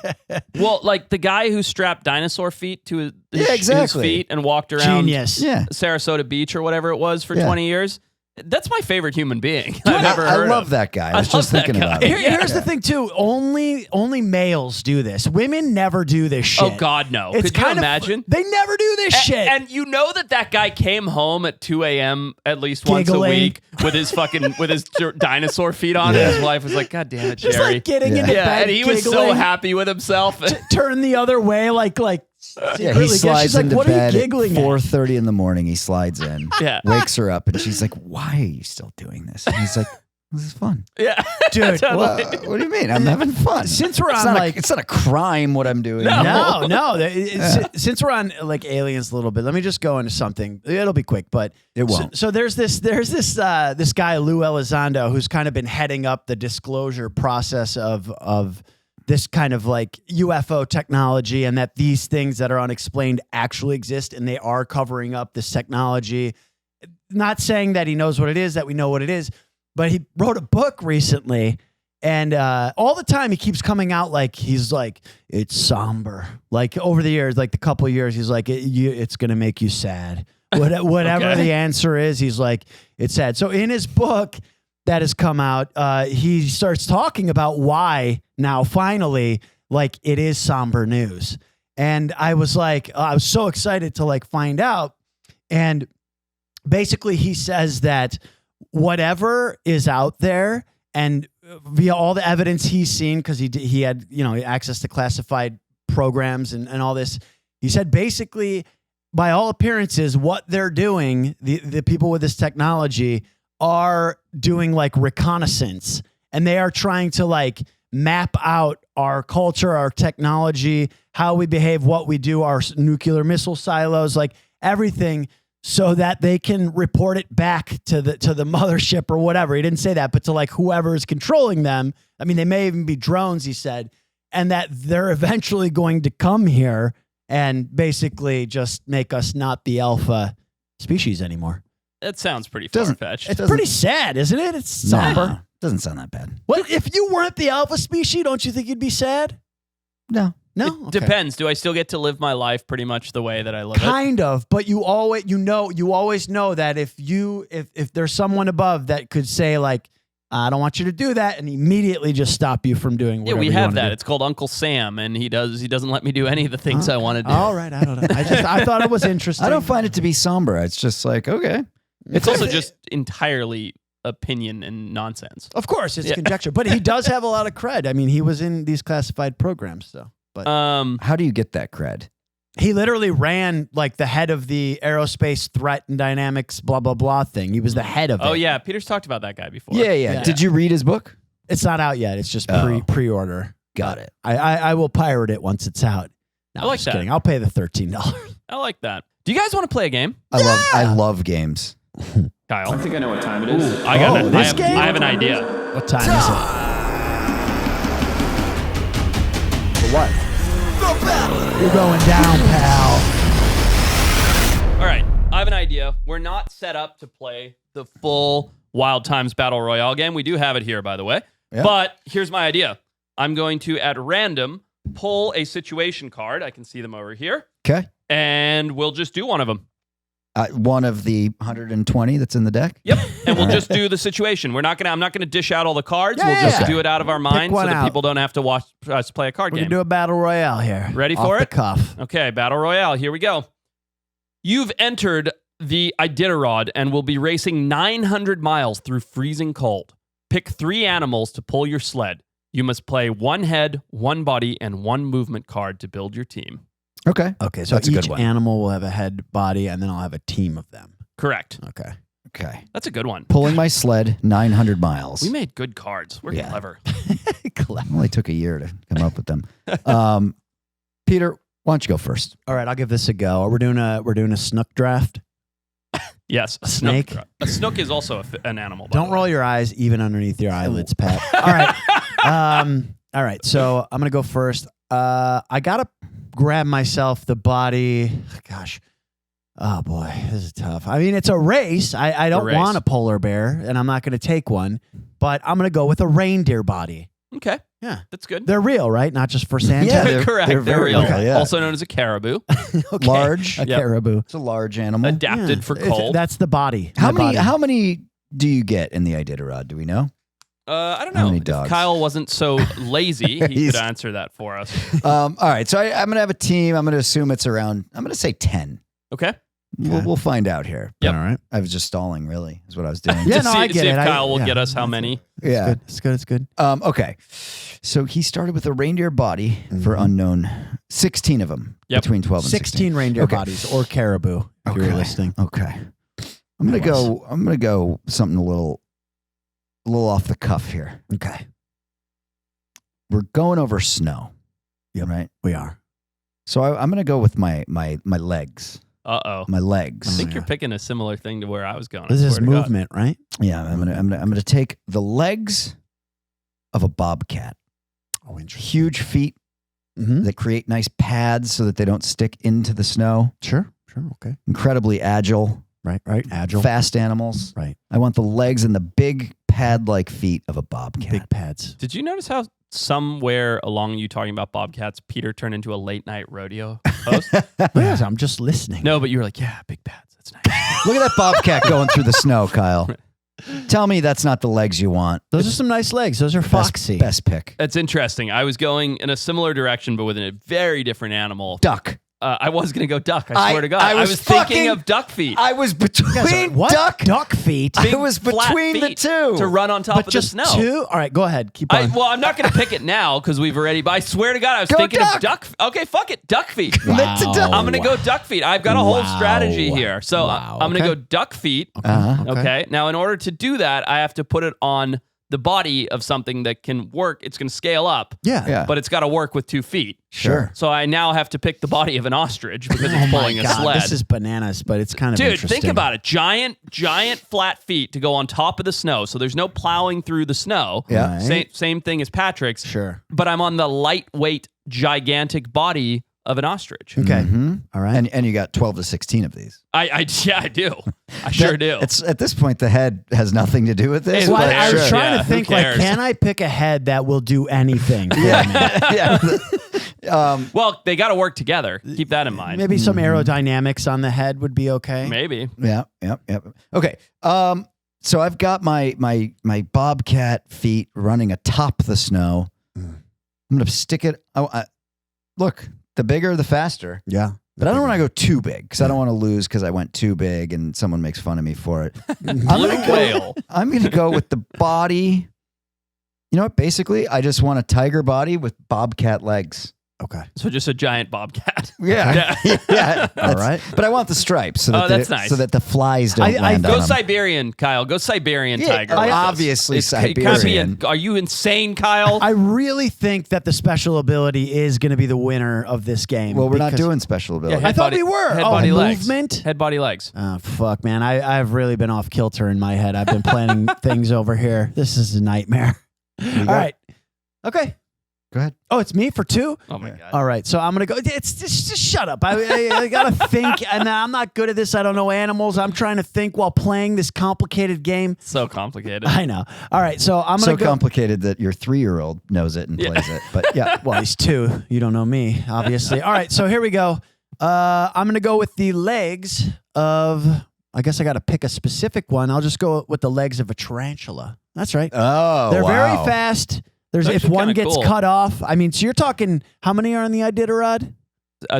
Well, like the guy who strapped dinosaur feet to his exactly. feet and walked around Genius. Yeah. Sarasota Beach or whatever it was for Yeah. 20 years. That's my favorite human being I've ever I heard love of. that guy. I was love just that thinking guy. about it. Here's the thing too. Only males do this. Women never do this shit. Oh, God, no. It's Could you kind of- imagine? They never do this shit. And you know that guy came home at 2 a.m. at least once a Giggling. week with his dinosaur feet on, and his wife was like, "God damn it, just Jerry!" like getting into yeah, bed, and he was so giggling, happy with himself. turn the other way, like Yeah, he slides she's like, into what are bed you at giggling at? 4:30 in the morning. He slides in, Yeah. wakes her up, and she's like, "Why are you still doing this?" And he's like, "This is fun." Yeah, Dude, Totally. What do you mean? I'm having fun. Since we're it's on, not like- it's not a crime what I'm doing. No. Since we're on like aliens a little bit, let me just go into something. It'll be quick, but It won't. So there's this guy Lou Elizondo who's kind of been heading up the disclosure process of this kind of like UFO technology, and that these things that are unexplained actually exist, and they are covering up this technology. Not saying that he knows what it is, that we know what it is, but he wrote a book recently. And all the time he keeps coming out like he's like, it's somber. Like over the years, like the couple of years, he's like, it's going to make you sad. Whatever the answer is, he's like, it's sad. So in his book that has come out, he starts talking about why now finally, like it is somber news. And I was like, I was so excited to like find out. And basically he says that whatever is out there, and via all the evidence he's seen, because he had access to classified programs and all this, he said basically by all appearances what they're doing, the people with this technology are doing like reconnaissance, and they are trying to like map out our culture, our technology, how we behave, what we do, our nuclear missile silos, like everything, so that they can report it back to the mothership or whatever. He didn't say that, but to like whoever is controlling them. I mean, they may even be drones, he said, and that they're eventually going to come here and basically just make us not the alpha species anymore. That sounds pretty far-fetched. It's pretty sad, isn't it? It's somber. Nah, doesn't sound that bad. Well, if you weren't the alpha species, don't you think you'd be sad? No. No? It Okay. depends. Do I still get to live my life pretty much the way that I live it? Kind of, but you always know that if there's someone above that could say like, I don't want you to do that, and immediately just stop you from doing Yeah, whatever we you have wanna that. do. It's called Uncle Sam, and he doesn't let me do any of the things I want to do. All right, I don't know. I thought it was interesting. I don't find it to be somber. It's just like, okay. It's also just entirely opinion and nonsense. Of course, it's conjecture, but he does have a lot of cred. I mean, he was in these classified programs, so. But How do you get that cred? he literally ran like the head of the aerospace threat and dynamics blah blah blah thing. He was the head of it. Oh yeah, Peter's talked about that guy before. Yeah. Did you read his book? It's not out yet. It's just pre-order. Got it. I will pirate it once it's out. No, I like I'm just that. kidding. I'll pay the $13. I like that. Do you guys want to play a game? I love games. Kyle? I think I know what time it is. I got it. this game? I have an idea. What time is it? For what? You're going down, pal. All right, I have an idea. We're not set up to play the full Wild Times Battle Royale game. We do have it here, by the way. Yep. But here's my idea. I'm going to, at random, pull a situation card. I can see them over here. Okay. And we'll just do one of them. One of the 120 that's in the deck? Yep. And we'll just do the situation. I'm not gonna dish out all the cards. Yeah, we'll just yeah. do it out of our mind so one that out. people don't have to watch us play a card We're game. gonna do a battle royale here. Ready Off for the it? cuff. Okay, Battle Royale. Here we go. You've entered the Iditarod and will be racing 900 miles through freezing cold. Pick 3 animals to pull your sled. You must play 1 head, 1 body, and 1 movement card to build your team. Okay. Okay, so That's a good each one. animal will have a head, body, and then I'll have a team of them. Correct. Okay. Okay. That's a good one. Pulling my sled 900 miles. We made good cards. We're Yeah. clever. Only took a year to come up with them. Peter, why don't you go first? All right, I'll give this a go. We're doing a snook draft. Yes. A Snake? Snook. A snook is also an animal. by Don't the way. roll your eyes even underneath your eyelids, Pat. All right. All right. So I'm gonna go first. I gotta grab myself the body. Gosh. Oh boy, this is tough. I mean, it's a race. I don't race. want a polar bear, and I'm not gonna take one. But I'm gonna go with a reindeer body. Okay. Yeah. That's good. They're real, right? Not just for Santa. Yeah, they're- Correct. they're They're very real. real, yeah. Also known as a caribou. Okay. Large. A Yep. caribou. It's a large animal. Adapted Yeah. for It's- cold. That's the body. How My many? body. How many do you get in the Iditarod? Do we know? I don't How know. many If dogs? Kyle wasn't so lazy, he He's- could answer that for us. All right. So I'm going to have a team. I'm going to assume it's around. I'm going to say 10. Okay. We'll find out here. Yep. All right. I was just stalling. Really, is what I was doing. Yeah, To no, see, I get see it. if Kyle will yeah. get us how many. Yeah. It's good. It's good. Okay. So he started with a reindeer body for unknown. 16 of them. Yep. Between 12 and 16 reindeer Okay. bodies or caribou, if you were listening. Okay. I'm gonna go something a little off the cuff here. Okay. We're going over snow. Yep. Right. We are. So I'm gonna go with my legs. Uh-oh. My I legs. think you're picking a similar thing to where I was going. I This is swear to God. movement, right? Yeah. I'm gonna take the legs of a bobcat. Oh, interesting. Huge feet Mm-hmm. that create nice pads so that they don't stick into the snow. Sure. Okay. Incredibly agile. Right. Agile. Fast animals. Right. I want the legs and the big pad-like feet of a bobcat. Big pads. Did you notice how somewhere along you talking about bobcats, Peter turned into a late night rodeo host? Yes, I'm just listening. No, but you were like, yeah, big pads. That's nice. Look at that bobcat going through the snow, Kyle. Tell me that's not the legs you want. Those are some nice legs. Those are foxy. Best pick. That's interesting. I was going in a similar direction, but with a very different animal. Duck. I was going to go duck. I swear to God. I I was was thinking fucking- of duck feet. I was between What? duck. feet. I Big was flat between the feet two. to run on top But of just the snow. 2? All right, go ahead. Keep on. Well, I'm not going to pick it now because we've already. But I swear to God, I was Go thinking duck. of duck. Okay, fuck it, duck feet. Commit to duck. I'm going to go duck feet. I've got a whole Wow. strategy here. So Wow. I'm going to Okay. go duck feet. Uh-huh. Okay. Now, in order to do that, I have to put it on the body of something that can work. It's going to scale up, Yeah. but it's got to work with 2 feet. Sure. So I now have to pick the body of an ostrich because it's pulling a God, sled. this is bananas, but it's kind of Dude, interesting. think about it. Giant flat feet to go on top of the snow. So there's no plowing through the snow. Yeah. Right. Same thing as Patrick's. Sure. But I'm on the lightweight, gigantic body of an ostrich. Okay. Mhm. All right. And you got 12 to 16 of these. I do. I sure do. It's at this point the head has nothing to do with this. Well, Well, but I was sure. trying Yeah, to who think, like, cares? can I pick a head that will do anything? for me? Yeah. Well, they got to work together. Keep that in mind. Maybe some aerodynamics on the head would be okay. Maybe. Yeah. Okay. So I've got my bobcat feet running atop the snow. I'm gonna stick it. Look, the bigger, the faster. Yeah. But I don't want to go too big because I don't want to lose because I went too big and someone makes fun of me for it. Blue whale. I'm going to go with the body. You know what? Basically, I just want a tiger body with bobcat legs. Okay. So just a giant bobcat. Yeah. yeah. All right. But I want the stripes so that, Oh, that's nice. so that the flies don't land Go on them. Siberian, Kyle. Go Siberian Yeah, tiger. I- with this. obviously It can't be a- Siberian. are you insane, Kyle? I really think that the special ability is going to be the winner of this game. Well, we're not because- doing special ability. Yeah, I thought we were. Head, Oh, body, legs. movement? Head, body, legs. Oh, fuck, man. I've really been off kilter in my head. I've been planning things over here. This is a nightmare. All right. Okay. Go ahead. Oh, it's me for 2? Oh my God. All right, so I'm gonna go. It's just shut up. I gotta think, and I'm not good at this. I don't know animals. I'm trying to think while playing this complicated game. So complicated. I know. All right, so I'm gonna So complicated that your 3-year-old knows it and plays it. But yeah, well, he's 2. You don't know me, obviously. All right, so here we go. I'm gonna go with the legs of. I guess I got to pick a specific one. I'll just go with the legs of a tarantula. That's right. Oh, They're very wow. fast. There's That's if one kinda gets cool. cut off. I mean, so you're talking how many are on the Iditarod?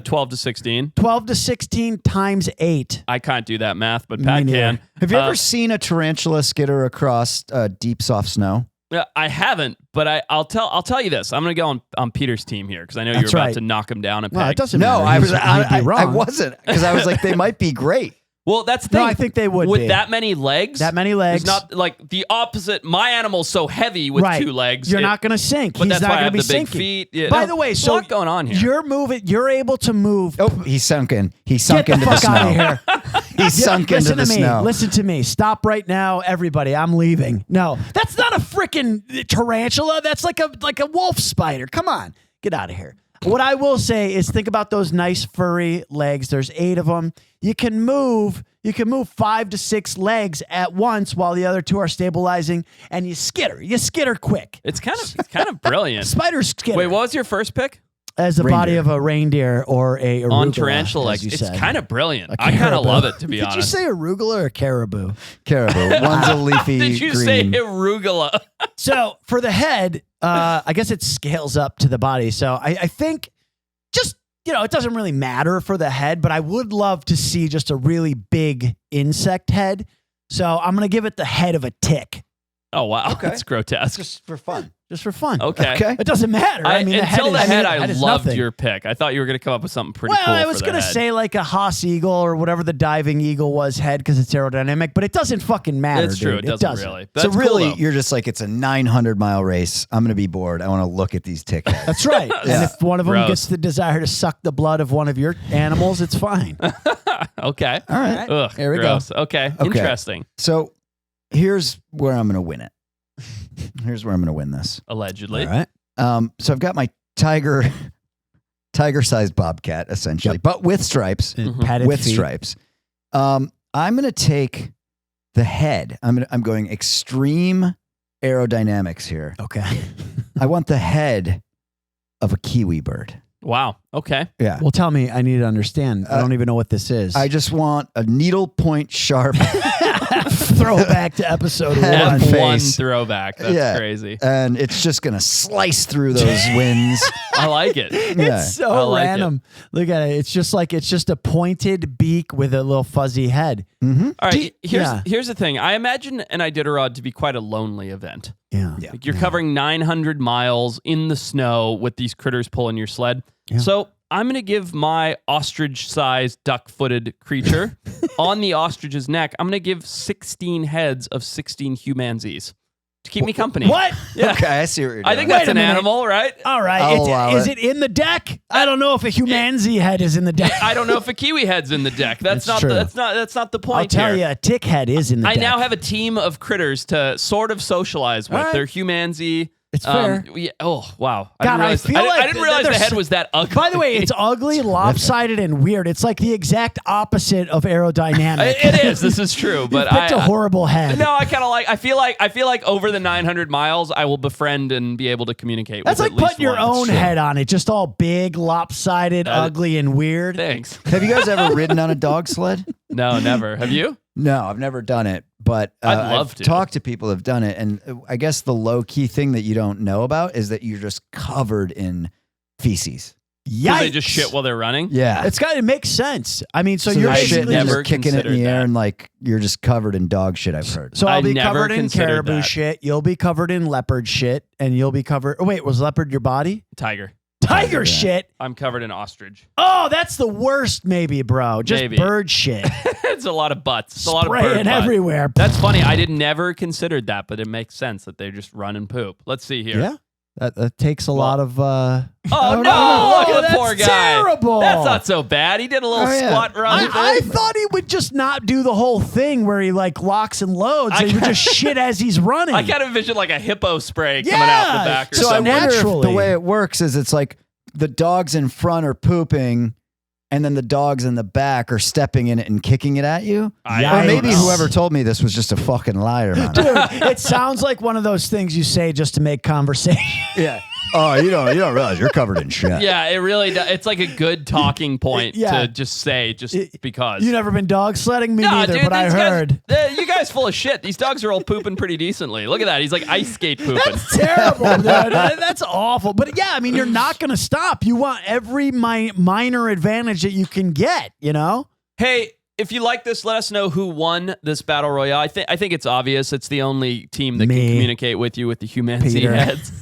12 to 16. 12 to 16 times 8. I can't do that math, but Me Pat neither. can. Have you ever seen a tarantula skitter across deep, soft snow? Yeah, I haven't, but I'll tell you this. I'm going to go on Peter's team here because I know That's you're about right. to knock him down a peg. Well, it doesn't No, matter. I was. He'd be I wrong. wasn't because I was like, they might be great. Well, that's the No, thing. I think they would with be. that many legs. That many legs. It's not like the opposite. My animal's so heavy with Right. 2 legs. You're not going to sink. But He's that's not why I going have to be the big sinking. feet. Yeah, By no, the way, there's a so lot going on here. You're moving. You're able to move. Oh, he's sunken. He sunk Get the into the fuck out of snow. here. He's sunk into Listen the to me. snow. Listen to me. Stop right now, everybody. I'm leaving. No, that's not a freaking tarantula. That's like a wolf spider. Come on, get out of here. What I will say is, think about those nice furry legs. There's 8 of them. You can move 5 to 6 legs at once while the other 2 are stabilizing, and you skitter. You skitter quick. It's kind of brilliant. Spiders skitter. Wait, what was your first pick? As the body Reindeer. of a reindeer or a arugula, On tarantula. as you It's said. kind of brilliant. A I kind of caribou. love it, to be Did honest. you say arugula or caribou? Caribou. One's a leafy Did you green. say arugula? So for the head, I guess it scales up to the body. So I think just, it doesn't really matter for the head, but I would love to see just a really big insect head. So I'm going to give it the head of a tick. Oh, wow. Okay. That's grotesque. Just for fun. Just for fun. Okay. Okay. It doesn't matter. I mean, until the head, I is loved nothing. your pick. I thought you were going to come up with something pretty Well, cool I was for the going to head. say like a Haas eagle or whatever the diving eagle was head because it's aerodynamic, but it doesn't fucking matter. It's true. Dude. It doesn't really. But So that's cool, really, though. you're just like, it's a 900-mile race. I'm going to be bored. I want to look at these tick heads. That's right. And Yeah. if one of them Gross. gets the desire to suck the blood of one of your animals, it's fine. Okay. All right. Ugh, Here we go. gross. Okay. Interesting. So here's where I'm going to win it. Here's where I'm going to win this. Allegedly. All right. So I've got my tiger-sized bobcat, essentially, but with stripes. Padded With feet. stripes. I'm going to take the head. I'm going extreme aerodynamics here. Okay. I want the head of a kiwi bird. Wow. Okay. Yeah. Well, tell me. I need to understand. I don't even know what this is. I just want a needle point sharp throw it back to episode Head 1. and One face. throwback. That's Yeah. crazy. and it's just going to slice through those winds. I like it. Yeah. It's I so like it. random. Look at it. It's just a pointed beak with a little fuzzy head. Mm-hmm. All right. Yeah. Here's the thing. I imagine an Iditarod to be quite a lonely event. Yeah. Yeah. Like you're covering 900 miles in the snow with these critters pulling your sled. Yeah. So I'm going to give my ostrich-sized, duck-footed creature on the ostrich's neck, I'm going to give 16 heads of 16 humanzees to keep me company. What? Yeah. Okay, I see what you're doing. I think Wait that's a an minute. animal, right? All right. I'll allow Is it. it in the deck? I don't know if a humanzee head is in the deck. I don't know if a kiwi head's in the deck. That's That's true. that's not the point I'll tell here. you, a tick head is in the I deck. now have a team of critters to sort of socialize with. All right. They're humanzee. It's fair. Oh, wow. God, I feel like I didn't realize the there's- head was that ugly. By the way, it's ugly, lopsided, and weird. It's like the exact opposite of aerodynamic. It is. This is true. But you picked a horrible head. No, I kind of like. I feel like over the 900 miles, I will befriend and be able to communicate. That's with like at least putting your one. own head on it, just all big, lopsided, ugly, and weird. Thanks. Have you guys ever ridden on a dog sled? No, never. Have you? No, I've never done it, but I'd love I've to. talked to people who've done it, and I guess the low key thing that you don't know about is that you're just covered in feces. Because they Yikes. just shit while they're running. Yeah, It makes sense. I mean, so so you're the shit basically and never you're just kicking it in considered the air, that. and like you're just covered in dog shit. I've heard. So I'll I be never covered in considered caribou that. shit. You'll be covered in leopard shit, and you'll be covered. Oh wait, was leopard your body? Tiger. Tiger Yeah. shit. I'm covered in ostrich. Oh, that's the worst, maybe, bro. Just Maybe. bird shit. It's a lot of butts. It's a lot of bird Spraying butt. everywhere. That's funny. I never considered that, but it makes sense that they just run and poop. Let's see here. Yeah. That takes a lot of. Oh no! Look at the poor guy. Terrible. That's not so bad. He did a little squat run. I thought he would just not do the whole thing where he like locks and loads. And he would just shit as he's running. I kind of envision like a hippo spray coming out the back. Or so something. I wonder if the way it works is it's like the dogs in front are pooping, and then the dogs in the back are stepping in it and kicking it at you. Or maybe whoever told me this was just a fucking liar, man. Dude, it sounds like one of those things you say just to make conversation. Yeah. Oh, you don't realize you're covered in shit. Yeah, it really does. It's like a good talking point to just say, because. You never been dog sledding? Me neither, dude, but I heard. You guys full of shit. These dogs are all pooping pretty decently. Look at that. He's like ice skate pooping. That's terrible, dude. That's awful. But yeah, I mean, you're not going to stop. You want every minor advantage that you can get, you know? Hey, if you like this, let us know who won this battle royale. I think it's obvious. It's the only team that can communicate with you with the humanity heads.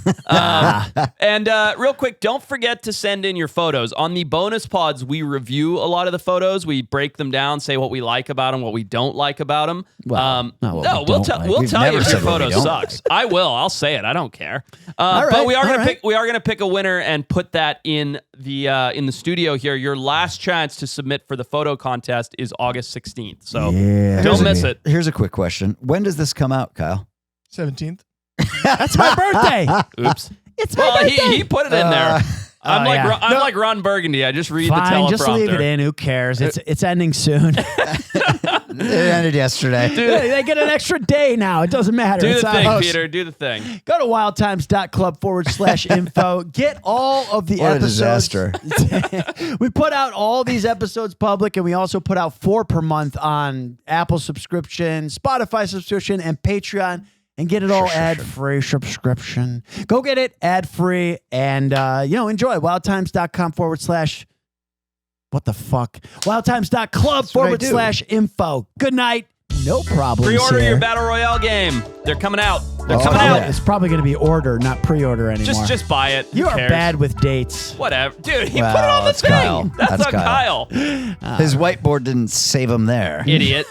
And real quick, don't forget to send in your photos. On the bonus pods, we review a lot of the photos. We break them down, say what we like about them, what we don't like about them. Well, we'll tell you if your photo sucks. I will. I'll say it. I don't care. But we are gonna pick a winner and put that in the studio here. Your last chance to submit for the photo contest is August 16th. So don't miss it. Here's a quick question. When does this come out, Kyle? 17th. That's my birthday. Oops. It's my birthday. He put it in there. I'm like Ron Burgundy. I just read the teleprompter. Just leave it in. Who cares? It's ending soon. It ended yesterday. Dude, they get an extra day now. It doesn't matter. Do the thing, Peter. Do the thing. Go to wildtimes.club/info. Get all of the episodes. What a disaster. We put out all these episodes public, and we also put out 4 per month on Apple subscription, Spotify subscription, and Patreon. And get it all ad-free subscription. Go get it ad-free and, enjoy. Wildtimes.com/ what the fuck? Wildtimes.club/info. Good night. No problem. Pre-order your Battle Royale game. They're coming out. They're coming out. It's probably going to be order, not pre-order anymore. Just buy it. You are bad with dates. Whatever. Dude, he put it on the thing. Kyle. That's on Kyle. His whiteboard didn't save him there. Idiot.